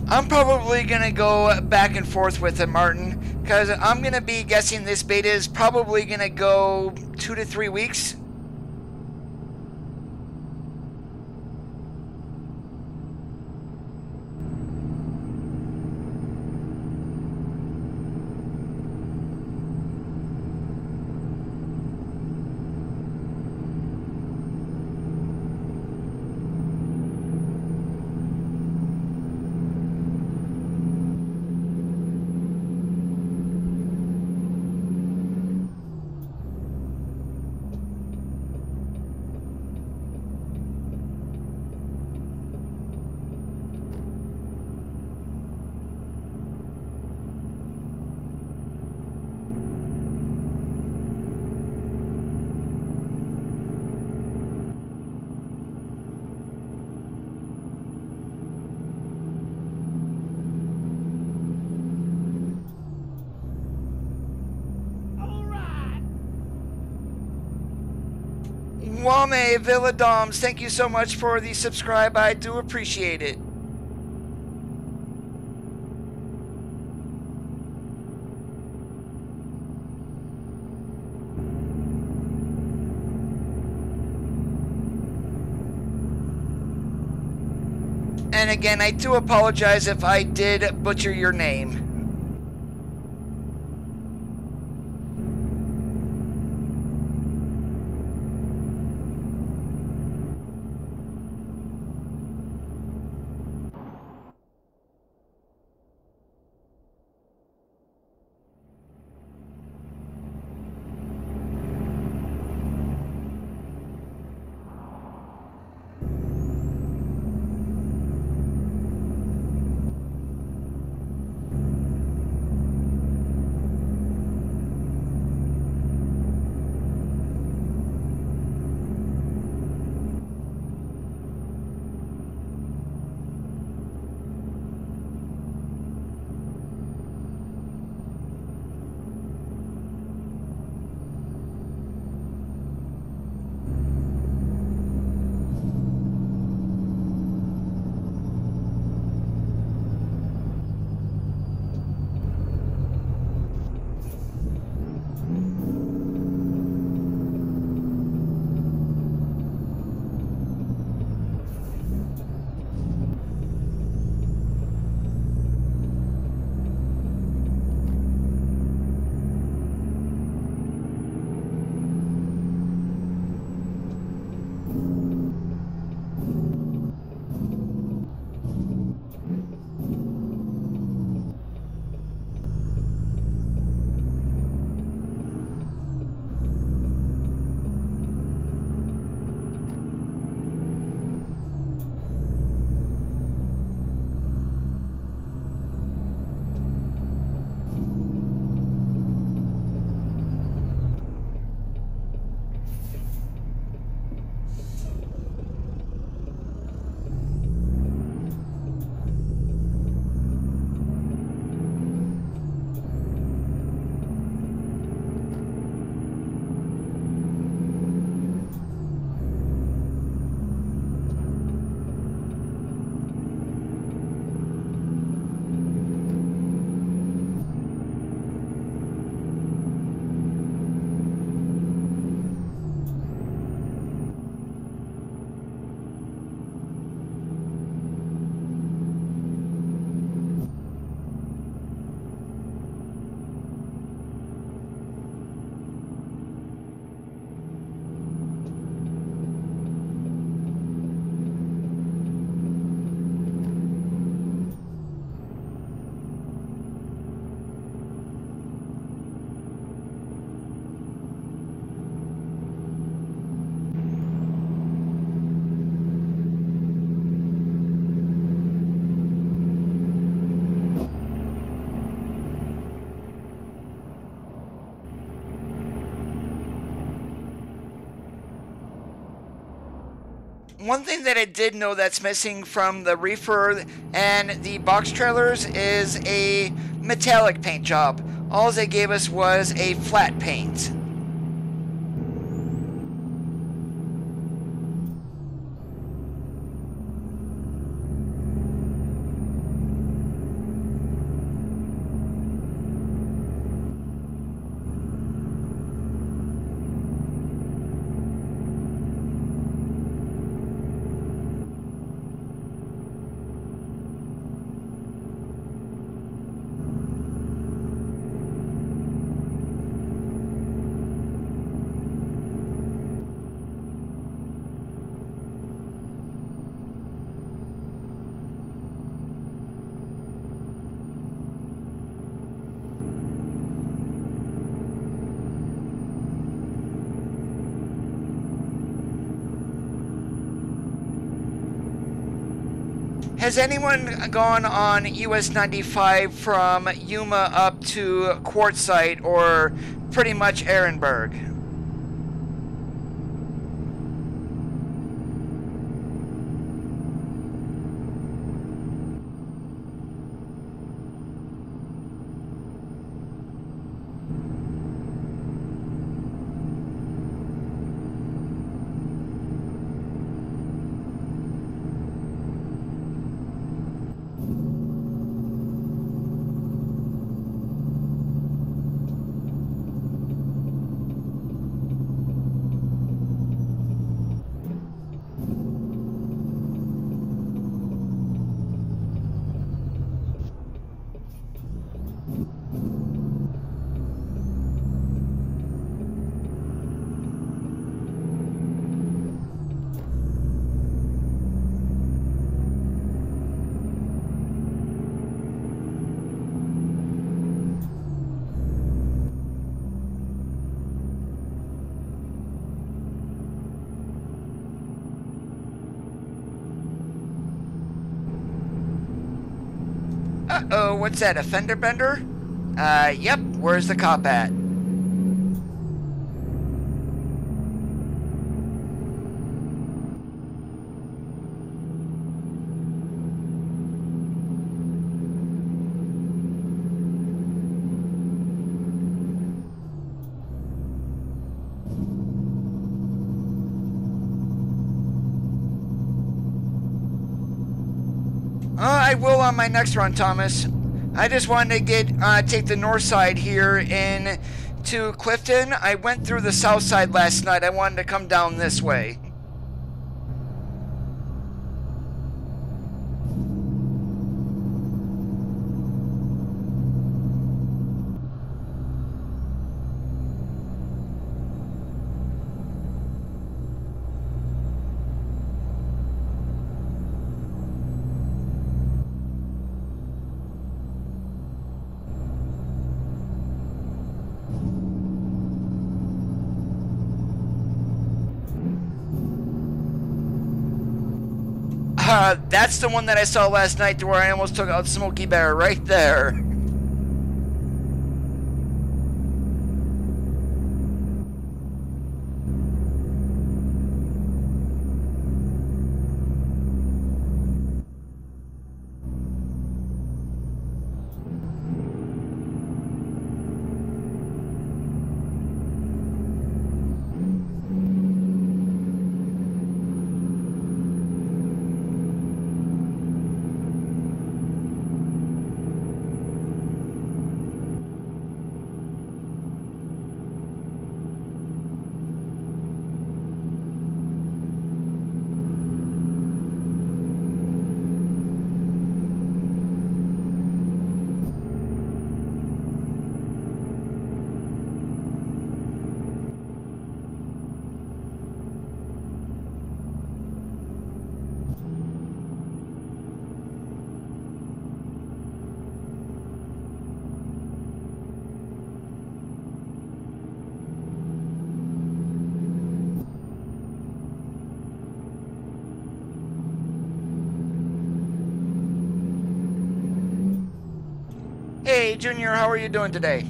I'm probably going to go back and forth with it, Martin, because I'm going to be guessing this beta is probably going to go 2 to 3 weeks. Wame Villadoms, thank you so much for the subscribe. I do appreciate it. And again, I do apologize if I did butcher your name. One thing that I did know that's missing from the reefer and the box trailers is a metallic paint job. All they gave us was a flat paint. Has anyone gone on US 95 from Yuma up to Quartzsite or pretty much Ehrenberg? Uh-oh, what's that, a fender bender? Yep, where's the cop at? I will on my next run, Thomas. I just wanted to take the north side here in to Clifton. I went through the south side last night. I wanted to come down this way. That's the one that I saw last night to where I almost took out Smokey Bear right there. Hey, Junior, how are you doing today?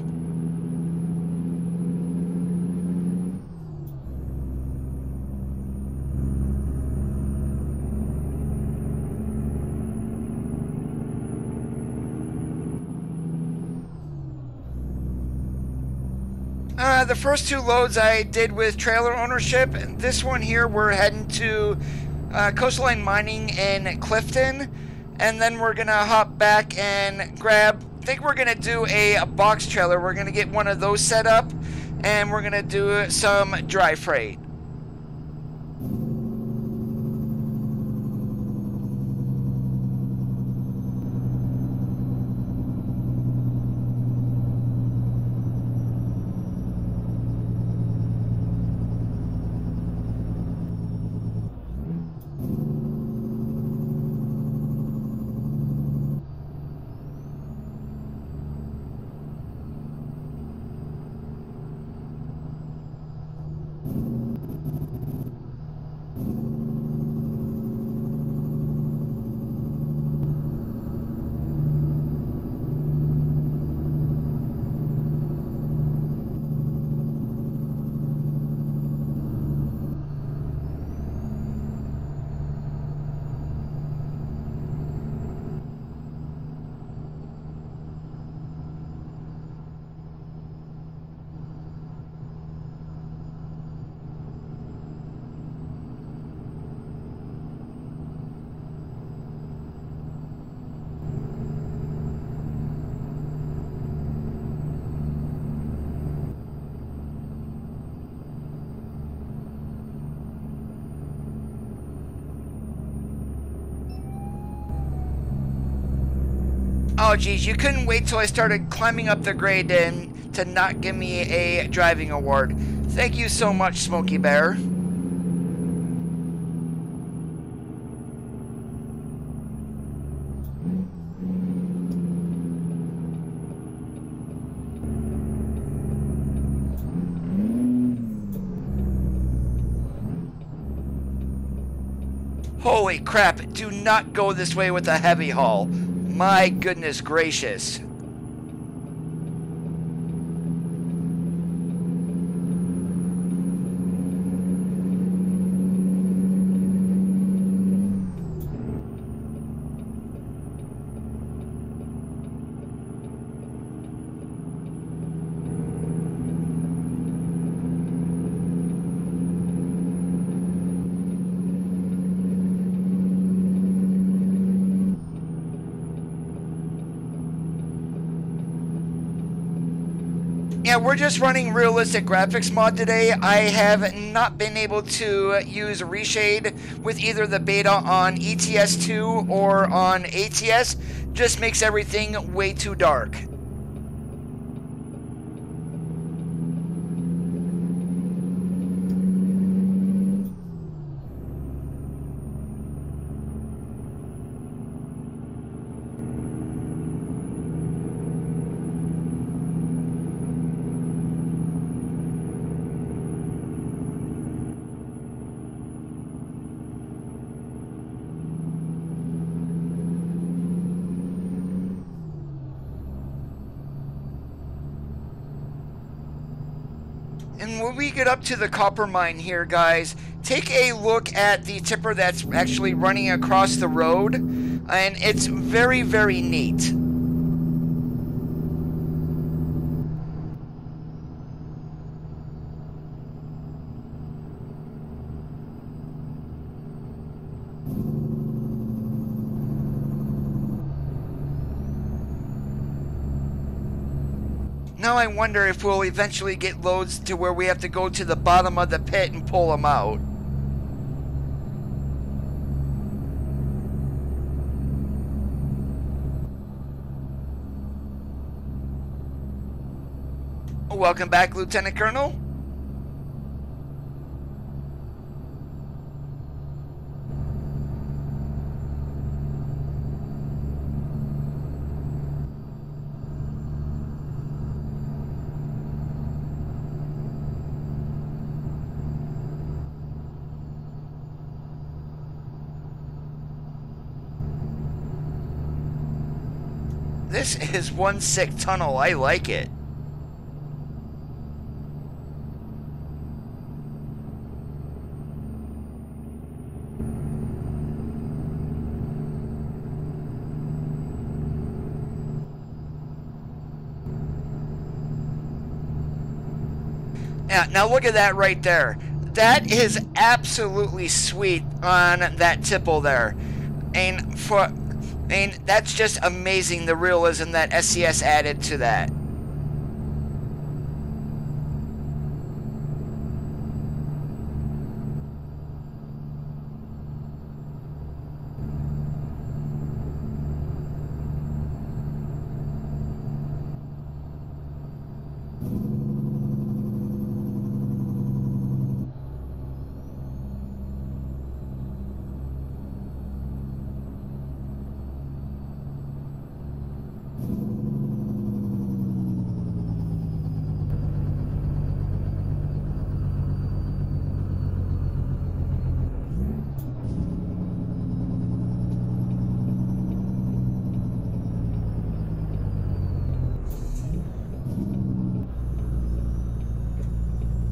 The first two loads I did with trailer ownership. This one here, we're heading to Coastline Mining in Clifton, and then we're gonna hop back and grab, I think we're gonna do a box trailer. We're gonna get one of those set up, and we're gonna do some dry freight. Oh geez, you couldn't wait till I started climbing up the grade to not give me a driving award. Thank you so much, Smokey Bear. Holy crap, do not go this way with a heavy haul. My goodness gracious. Yeah, we're just running realistic graphics mod today. I have not been able to use reshade with either the beta on ETS2 or on ATS. Just makes everything way too dark. And when we get up to the copper mine here, guys, take a look at the tipper that's actually running across the road, and it's very, very neat. Now I wonder if we'll eventually get loads to where we have to go to the bottom of the pit and pull them out. Welcome back, Lieutenant Colonel. This is one sick tunnel. I like it. Yeah, now look at that right there. That is absolutely sweet on that tipple there. And that's just amazing, the realism that SCS added to that.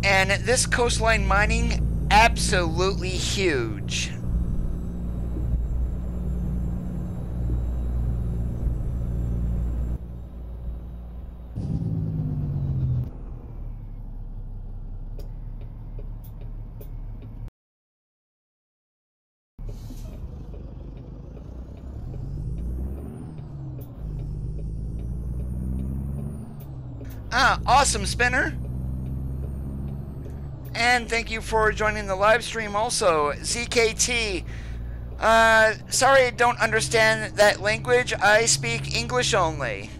And this coastline mining, absolutely huge. Awesome, Spinner. And thank you for joining the live stream also. ZKT. Sorry I don't understand that language. I speak English only.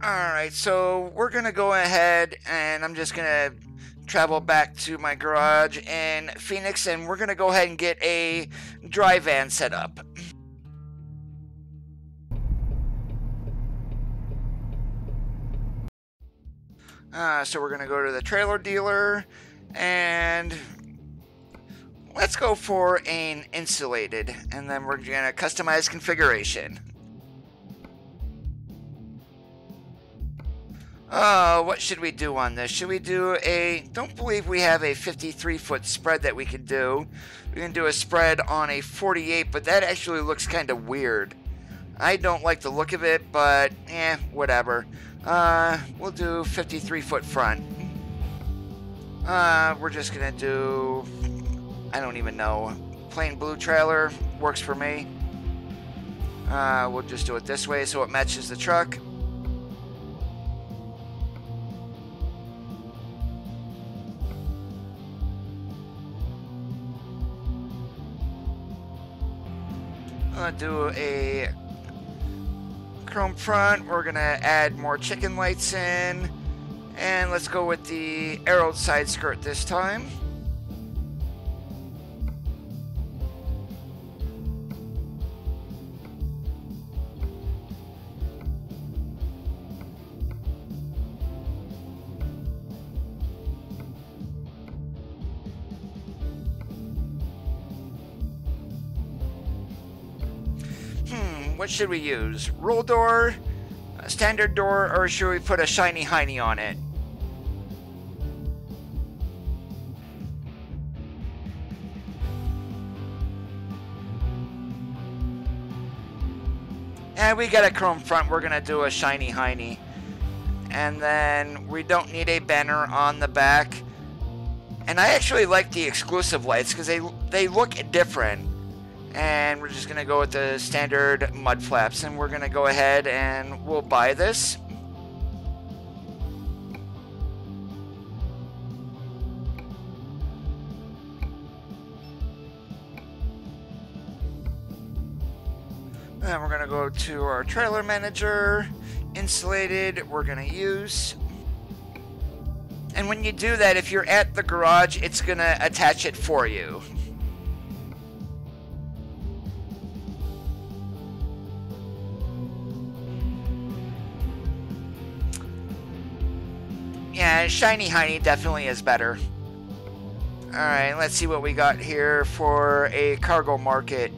Alright, so we're going to go ahead and I'm just going to travel back to my garage in Phoenix and we're going to go ahead and get a dry van set up. So we're going to go to the trailer dealer and let's go for an insulated and then we're going to customize configuration. What should we do on this? Should we do don't believe we have a 53-foot spread that we can do. We can do a spread on a 48, but that actually looks kind of weird. I don't like the look of it, but whatever. We'll do 53-foot front. We're just gonna do, I don't even know, plain blue trailer works for me. We'll just do it this way so it matches the truck. Do a chrome front. We're gonna add more chicken lights in and let's go with the arrowed side skirt this time. What should we use? Roll door, a standard door, or should we put a shiny hiney on it? And we got a chrome front, we're gonna do a shiny hiney. And then we don't need a banner on the back. And I actually like the exclusive lights because they look different. And we're just gonna go with the standard mud flaps and we're gonna go ahead and we'll buy this. Then we're gonna go to our trailer manager, insulated, we're gonna use. And when you do that, if you're at the garage, it's gonna attach it for you. Yeah, shiny hiney definitely is better. Alright, let's see what we got here for a cargo market.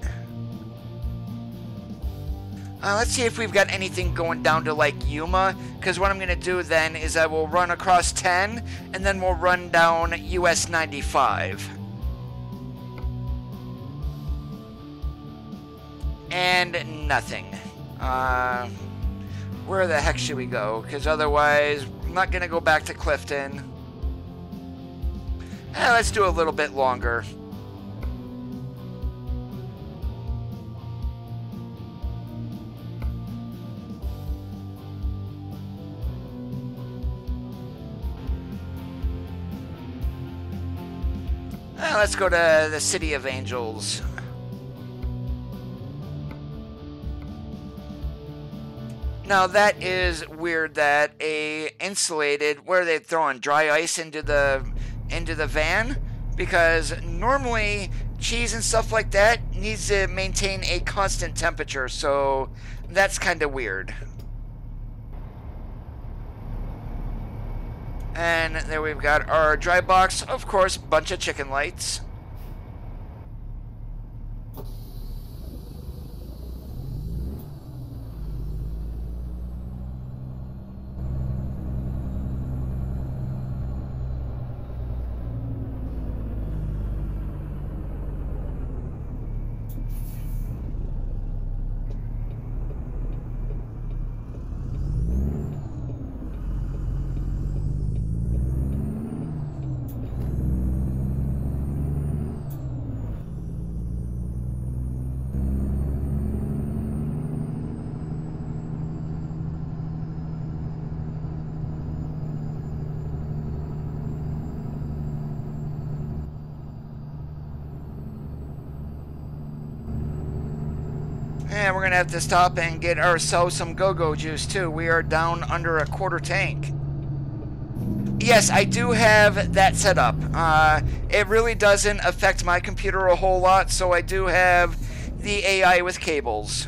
Let's see if we've got anything going down to like Yuma, because what I'm going to do then is I will run across 10, and then we'll run down US 95. And nothing. Where the heck should we go? Because otherwise, I'm not going to go back to Clifton. Let's do a little bit longer. Let's go to the City of Angels. Now that is weird that a insulated, where they throwing dry ice into the van, because normally cheese and stuff like that needs to maintain a constant temperature, so that's kind of weird. And there we've got our dry box, of course, bunch of chicken lights. And we're going to have to stop and get ourselves some go-go juice, too. We are down under a quarter tank. Yes, I do have that set up. It really doesn't affect my computer a whole lot, so I do have the AI with cables.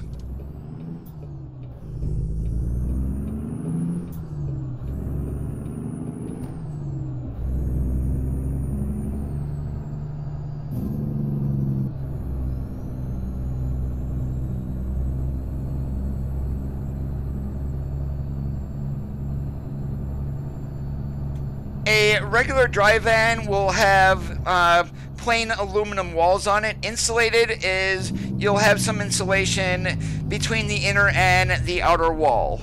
A regular dry van will have plain aluminum walls on it. Insulated is you'll have some insulation between the inner and the outer wall.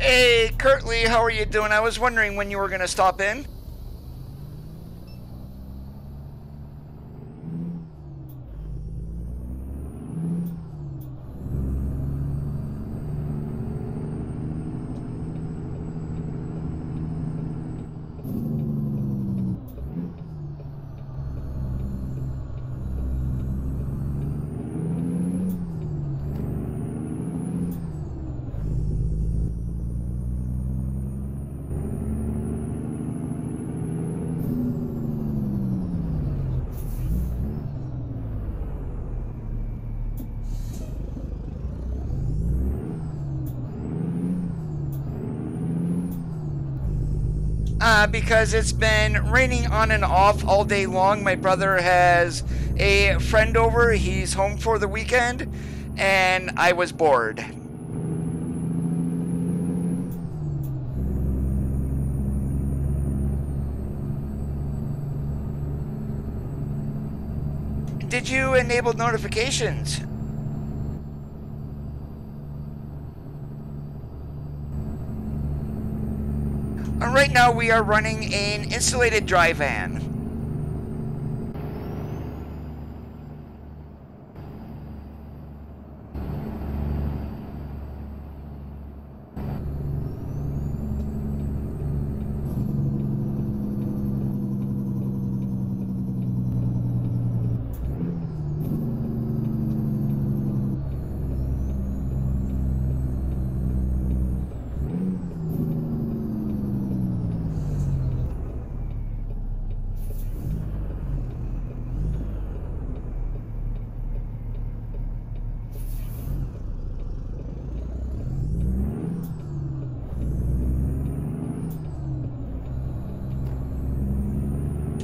Hey, Kurtley, how are you doing? I was wondering when you were going to stop in. Because it's been raining on and off all day long. My brother has a friend over. He's home for the weekend, and I was bored. Did you enable notifications? right now we are running an insulated dry van.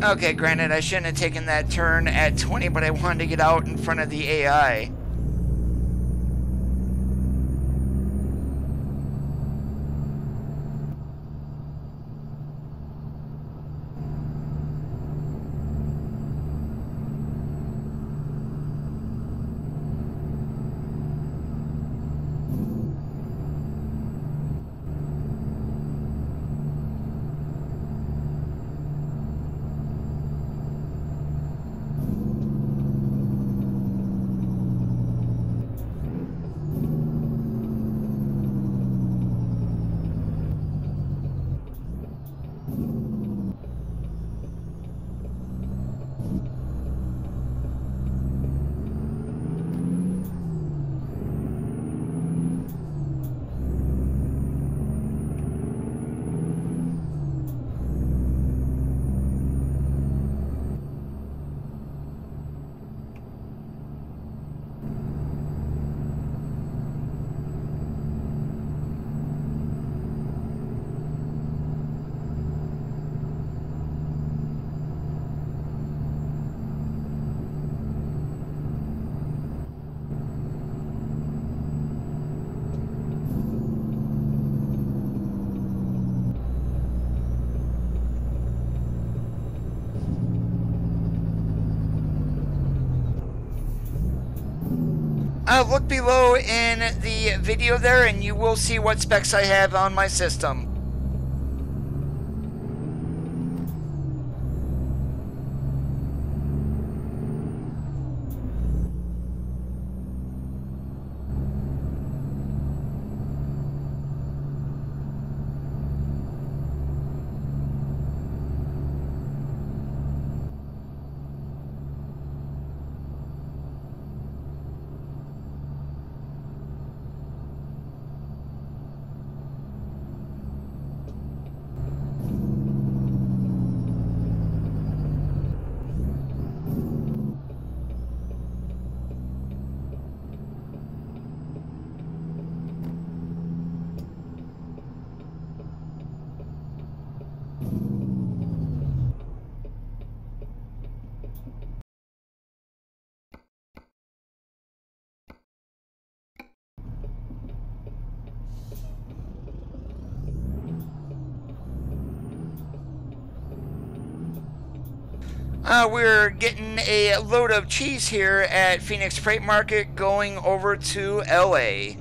Okay, granted, I shouldn't have taken that turn at 20, but I wanted to get out in front of the AI. Look below in the video there and you will see what specs I have on my system. We're getting a load of cheese here at Phoenix Freight Market going over to LA.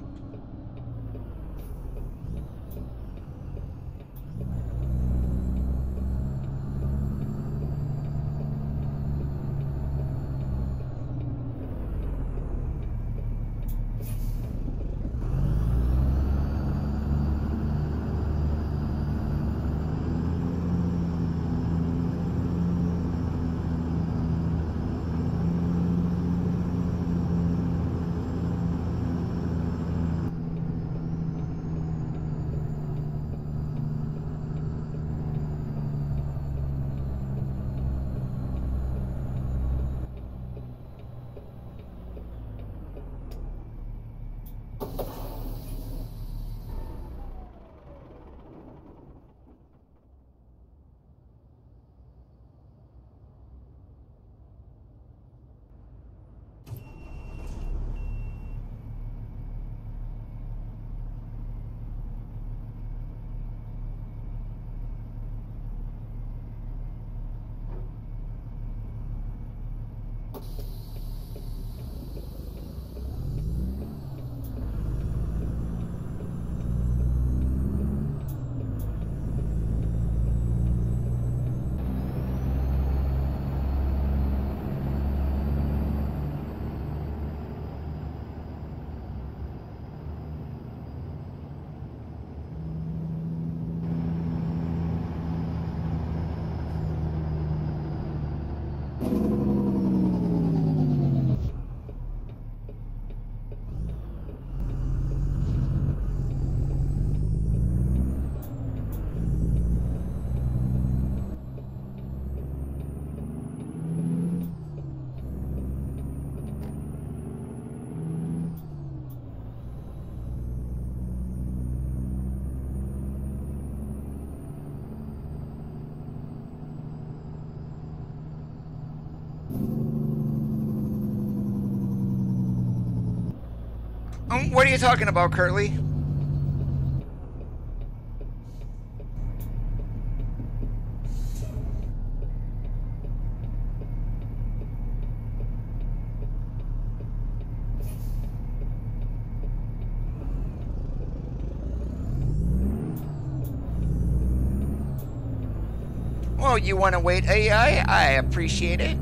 What are you talking about, Curtly? Well, you want to wait, AI? I appreciate it.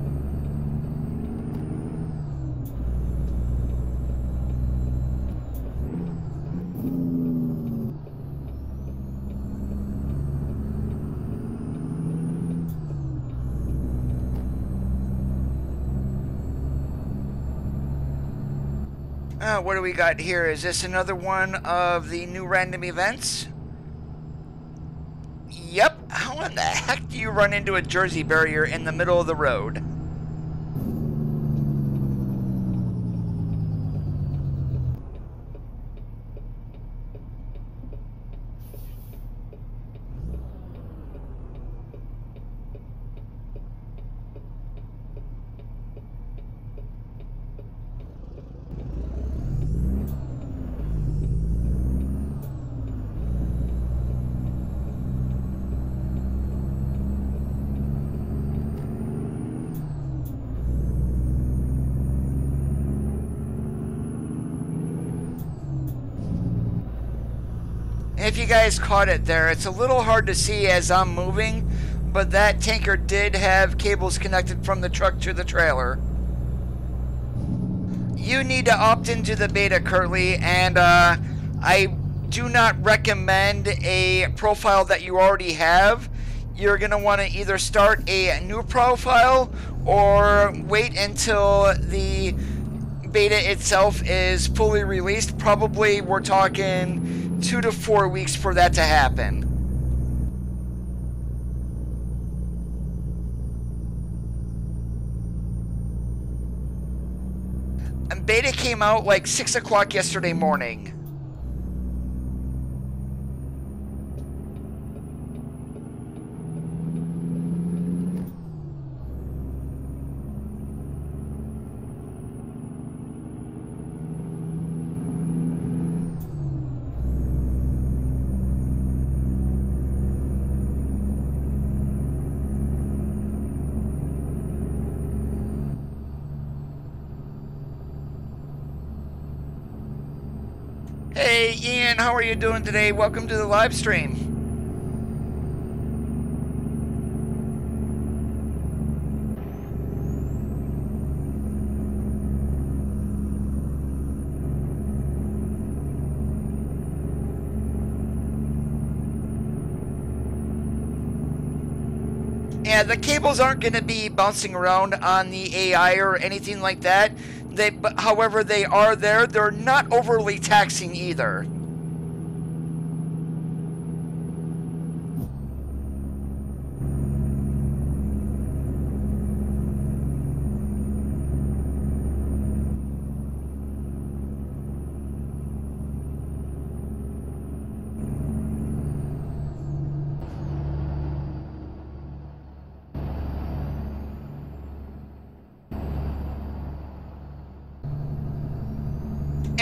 What do we got here? Is this another one of the new random events? Yep. How in the heck do you run into a Jersey barrier in the middle of the road? If you guys caught it there, it's a little hard to see as I'm moving, but that tanker did have cables connected from the truck to the trailer. You need to opt into the beta, Curtly, and I do not recommend a profile that you already have. You're going to want to either start a new profile or wait until the beta itself is fully released. Probably we're talking 2 to 4 weeks for that to happen. And beta came out like 6 o'clock yesterday morning. Hey Ian, how are you doing today? Welcome to the live stream. Yeah, the cables aren't going to be bouncing around on the AI or anything like that. However, they are there. They're not overly taxing either.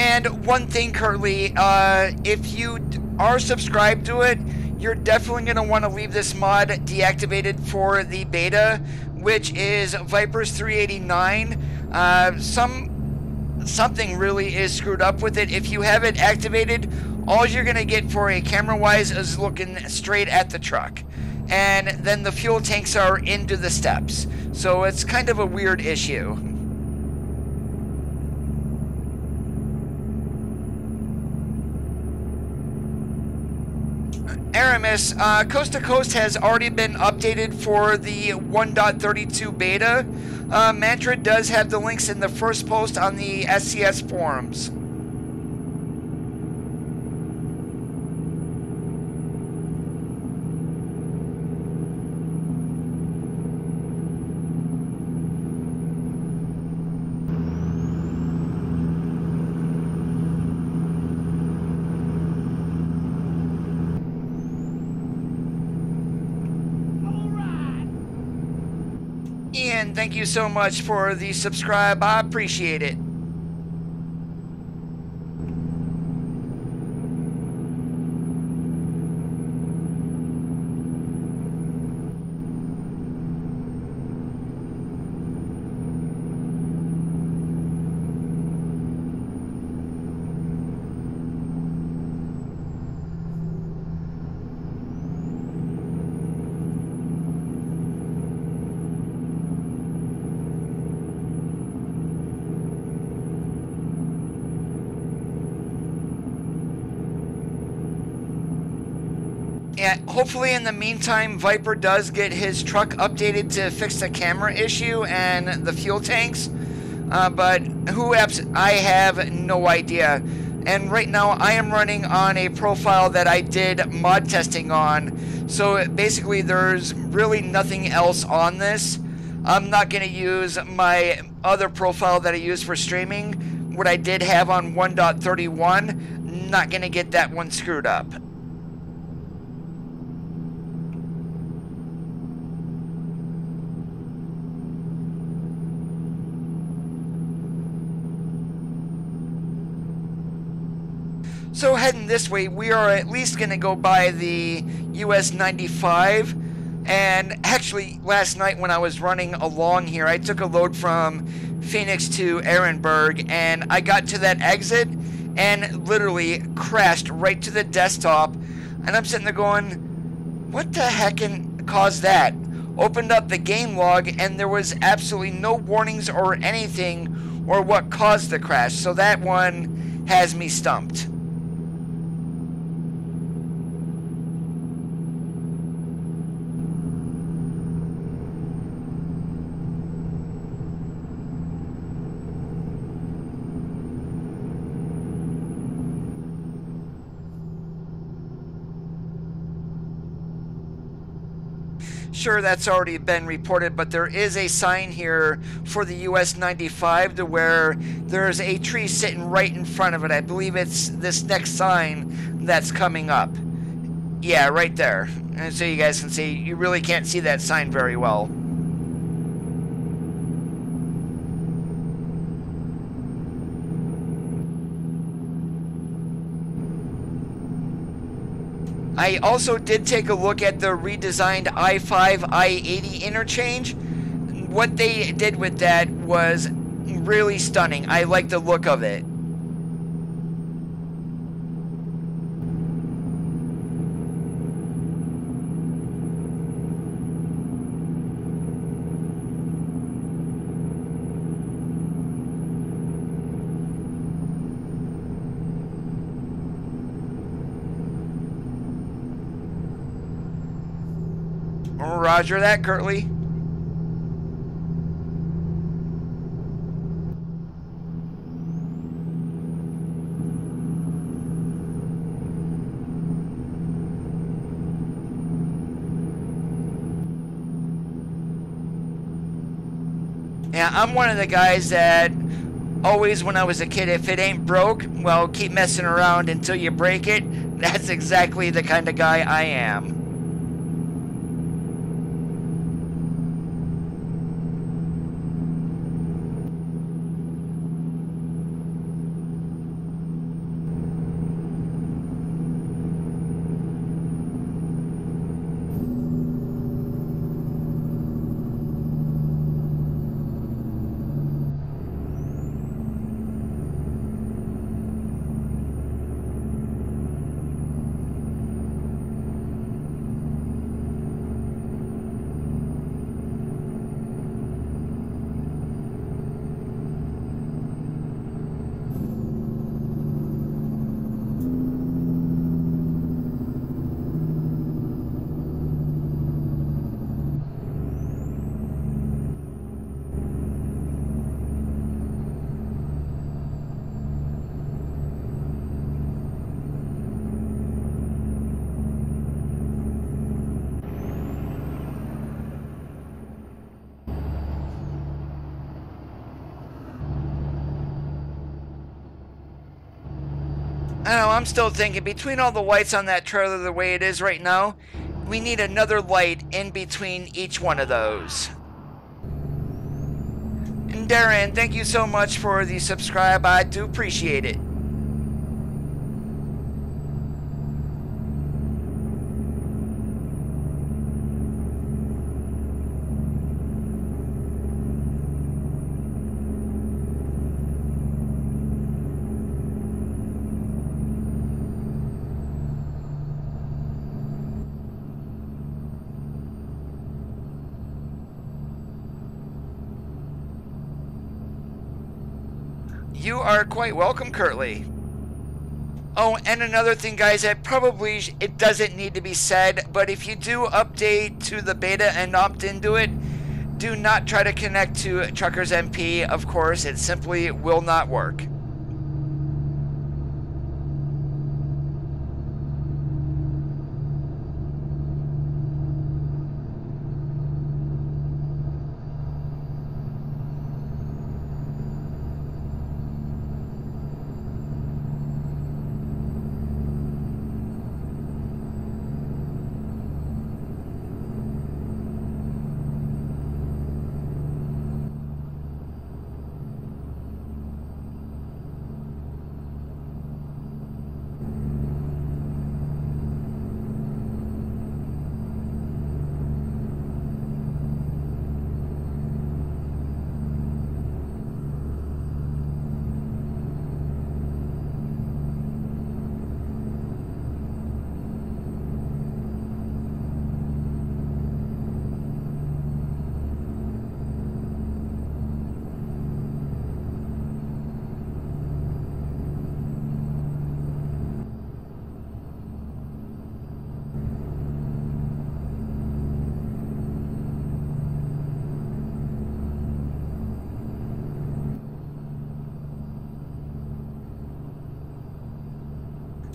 And one thing, Curtly, if you are subscribed to it, you're definitely going to want to leave this mod deactivated for the beta, which is Vipers 389. Something really is screwed up with it. If you have it activated, all you're going to get for a camera-wise is looking straight at the truck. And then the fuel tanks are into the steps. So it's kind of a weird issue. Aramis, Coast to Coast has already been updated for the 1.32 beta. Mantra does have the links in the first post on the SCS forums. Ian, thank you so much for the subscribe. I appreciate it. Yeah, hopefully in the meantime, Viper does get his truck updated to fix the camera issue and the fuel tanks. But I have no idea. And right now I am running on a profile that I did mod testing on. So basically there's really nothing else on this. I'm not going to use my other profile that I use for streaming. What I did have on 1.31, not going to get that one screwed up. So heading this way, we are at least going to go by the US 95. And actually, last night when I was running along here, I took a load from Phoenix to Ehrenberg, and I got to that exit and literally crashed right to the desktop. And I'm sitting there going, what the heck caused that? Opened up the game log, and there was absolutely no warnings or anything or what caused the crash. So that one has me stumped. Sure, that's already been reported, but there is a sign here for the US 95 to where there's a tree sitting right in front of it. I believe it's this next sign that's coming up. Yeah, right there. And so you guys can see, you really can't see that sign very well. I also did take a look at the redesigned i5 i80 interchange. What they did with that was really stunning. I like the look of it. Roger that, Curtly. Yeah, I'm one of the guys that always, when I was a kid, if it ain't broke, well, keep messing around until you break it. That's exactly the kind of guy I am. I don't know, I'm still thinking, between all the lights on that trailer the way it is right now, we need another light in between each one of those. And Darren, thank you so much for the subscribe. I do appreciate it. You are quite welcome, Curtly. Oh, and another thing, guys, that probably it doesn't need to be said, but if you do update to the beta and opt into it, do not try to connect to Truckers MP. Of course, it simply will not work.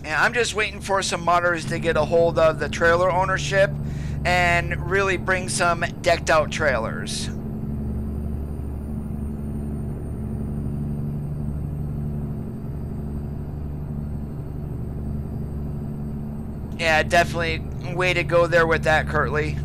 And I'm just waiting for some modders to get a hold of the trailer ownership and really bring some decked out trailers. Yeah, definitely way to go there with that, Curtly.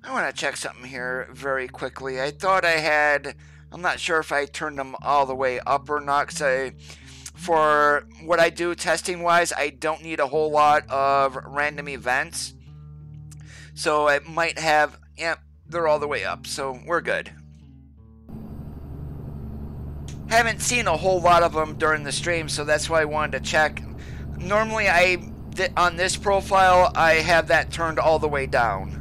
I want to check something here very quickly. I thought I had, I'm not sure if I turned them all the way up or not, because for what I do testing wise, I don't need a whole lot of random events. So I might have, yep, they're all the way up, so we're good. Haven't seen a whole lot of them during the stream, so that's why I wanted to check. Normally on this profile, I have that turned all the way down.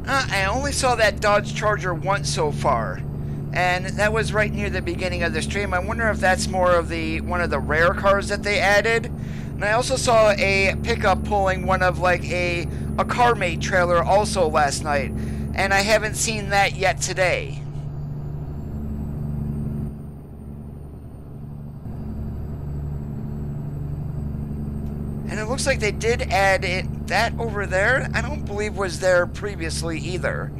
I only saw that Dodge Charger once so far, and that was right near the beginning of the stream. I wonder if that's more of one of the rare cars that they added. And I also saw a pickup pulling one of like a CarMate trailer also last night, and I haven't seen that yet today. And it looks like they did add that over there. I don't believe was there previously either.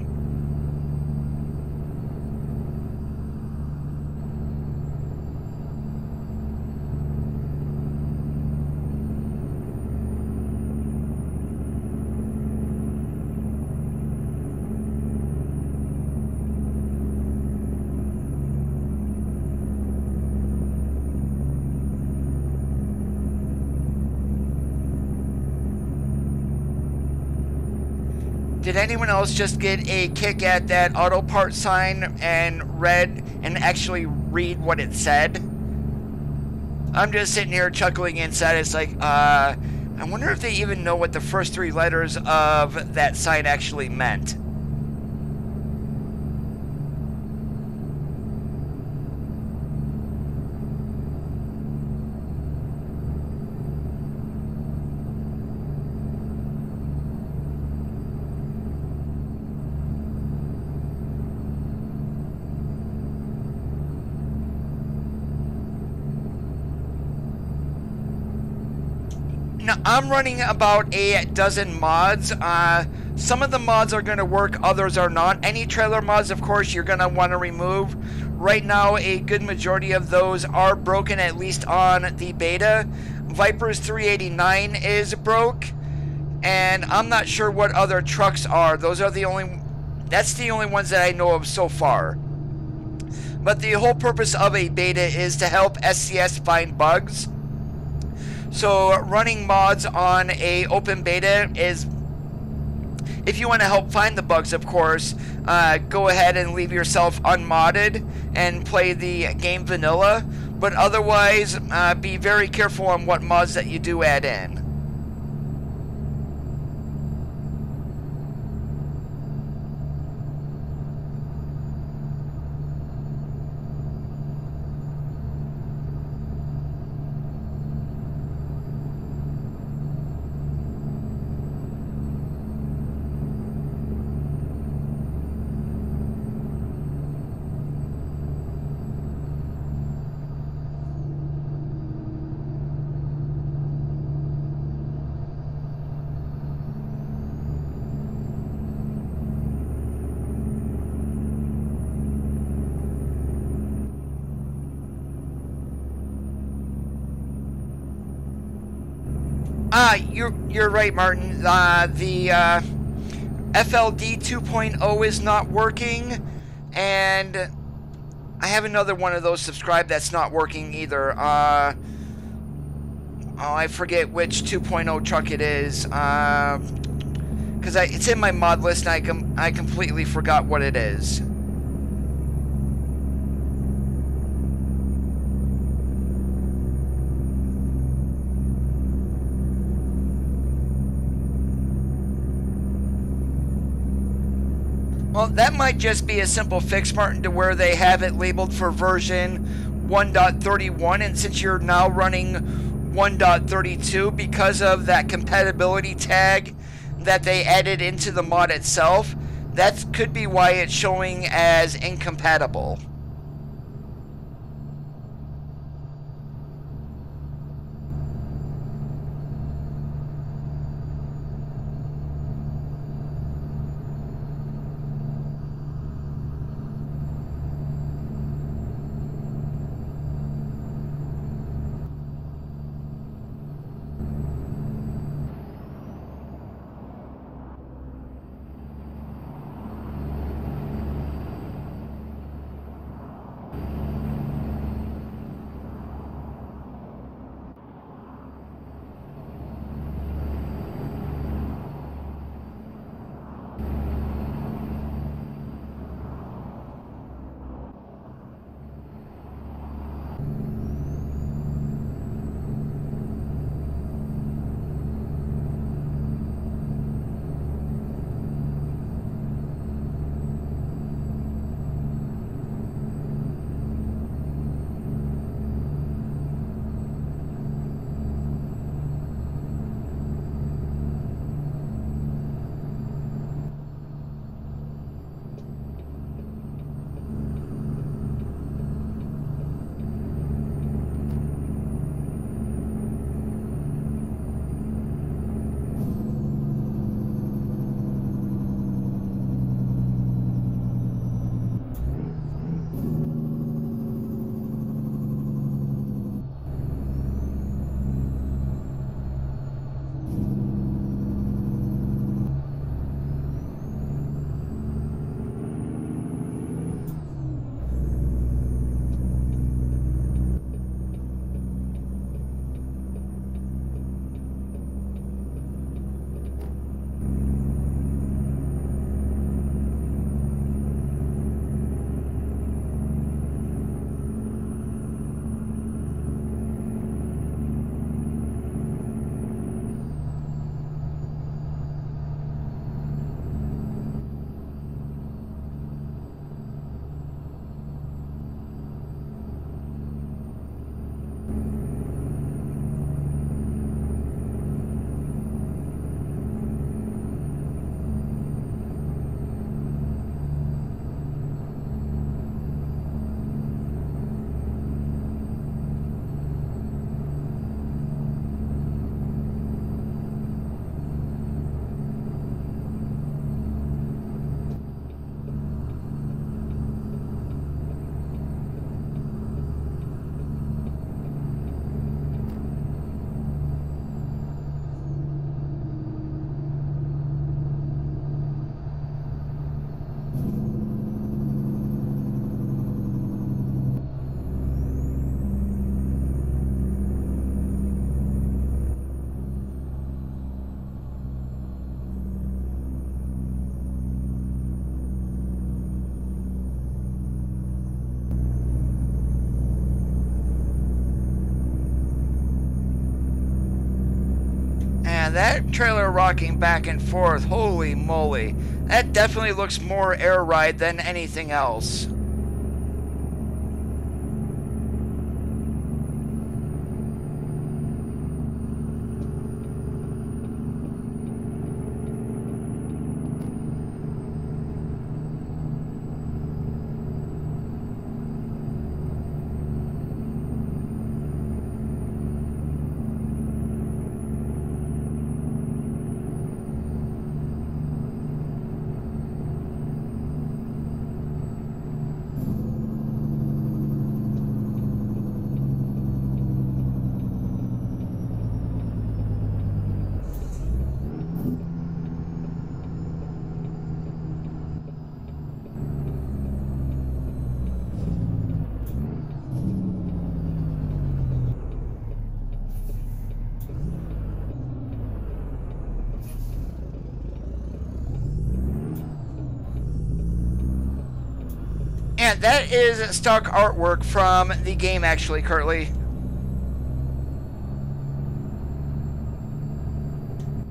Did anyone else just get a kick at that auto part sign and read and actually read what it said? I'm just sitting here chuckling inside. It's like, I wonder if they even know what the first 3 letters of that sign actually meant. Now, I'm running about a dozen mods. Some of the mods are going to work, others are not. Any trailer mods, of course, you're going to want to remove. Right now, a good majority of those are broken, at least on the beta. Viper's 389 is broke, and I'm not sure what other trucks are. That's the only ones that I know of so far. But the whole purpose of a beta is to help SCS find bugs. So running mods on a open beta is, if you want to help find the bugs, of course, go ahead and leave yourself unmodded and play the game vanilla. But otherwise, be very careful on what mods that you do add in. You're right, Martin. The FLD 2.0 is not working, and I have another one of those subscribed that's not working either. Oh, I forget which 2.0 truck it is, because it's in my mod list, and I completely forgot what it is. Well, that might just be a simple fix, Martin, to where they have it labeled for version 1.31, and since you're now running 1.32, because of that compatibility tag that they added into the mod itself, that could be why it's showing as incompatible. that trailer rocking back and forth, holy moly. That definitely looks more air ride than anything else. And that is stock artwork from the game, actually, Curtly.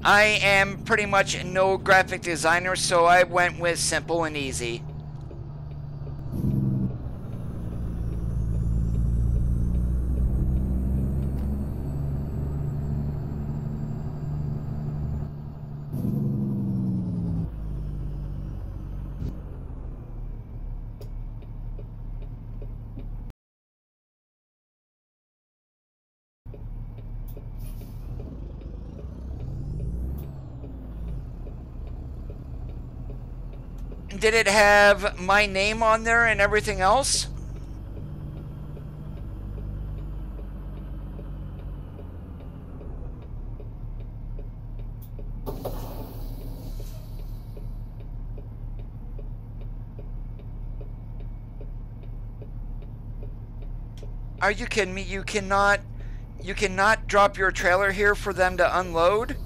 I am pretty much no graphic designer, so I went with simple and easy. Did it have my name on there and everything else? Are you kidding me? You cannot drop your trailer here for them to unload?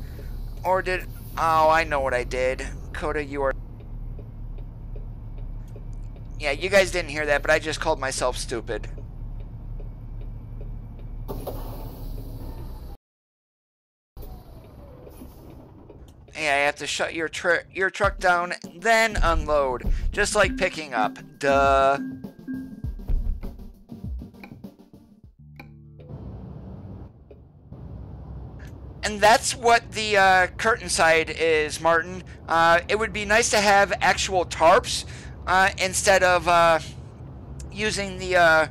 Or did... Oh, I know what I did. Coda, you are... Yeah, you guys didn't hear that, but I just called myself stupid. Yeah, you have to shut your truck down, then unload. Just like picking up. Duh. And that's what the curtain side is, Martin. It would be nice to have actual tarps instead of using the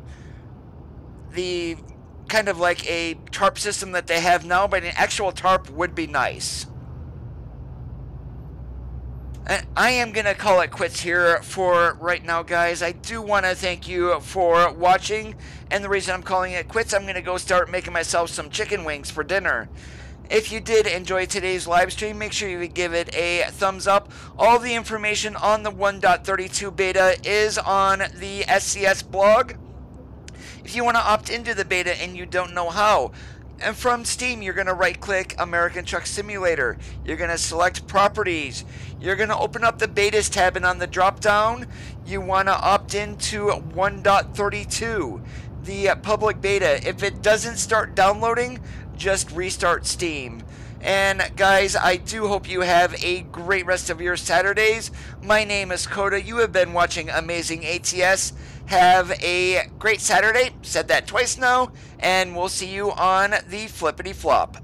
kind of like a tarp system that they have now, but an actual tarp would be nice. And I am going to call it quits here for right now, guys. I do want to thank you for watching, and the reason I'm calling it quits, I'm going to go start making myself some chicken wings for dinner. If you did enjoy today's live stream, make sure you give it a thumbs up. All the information on the 1.32 beta is on the SCS blog. If you want to opt into the beta and you don't know how, and from Steam, you're going to right-click American Truck Simulator. You're going to select Properties. You're going to open up the Betas tab, and on the drop-down, you want to opt into 1.32, the public beta. If it doesn't start downloading, just restart Steam. And guys, I do hope you have a great rest of your Saturdays. My name is Coda. You have been watching Amazing ATS. Have a great Saturday. Said that twice now. And we'll see you on the flippity flop.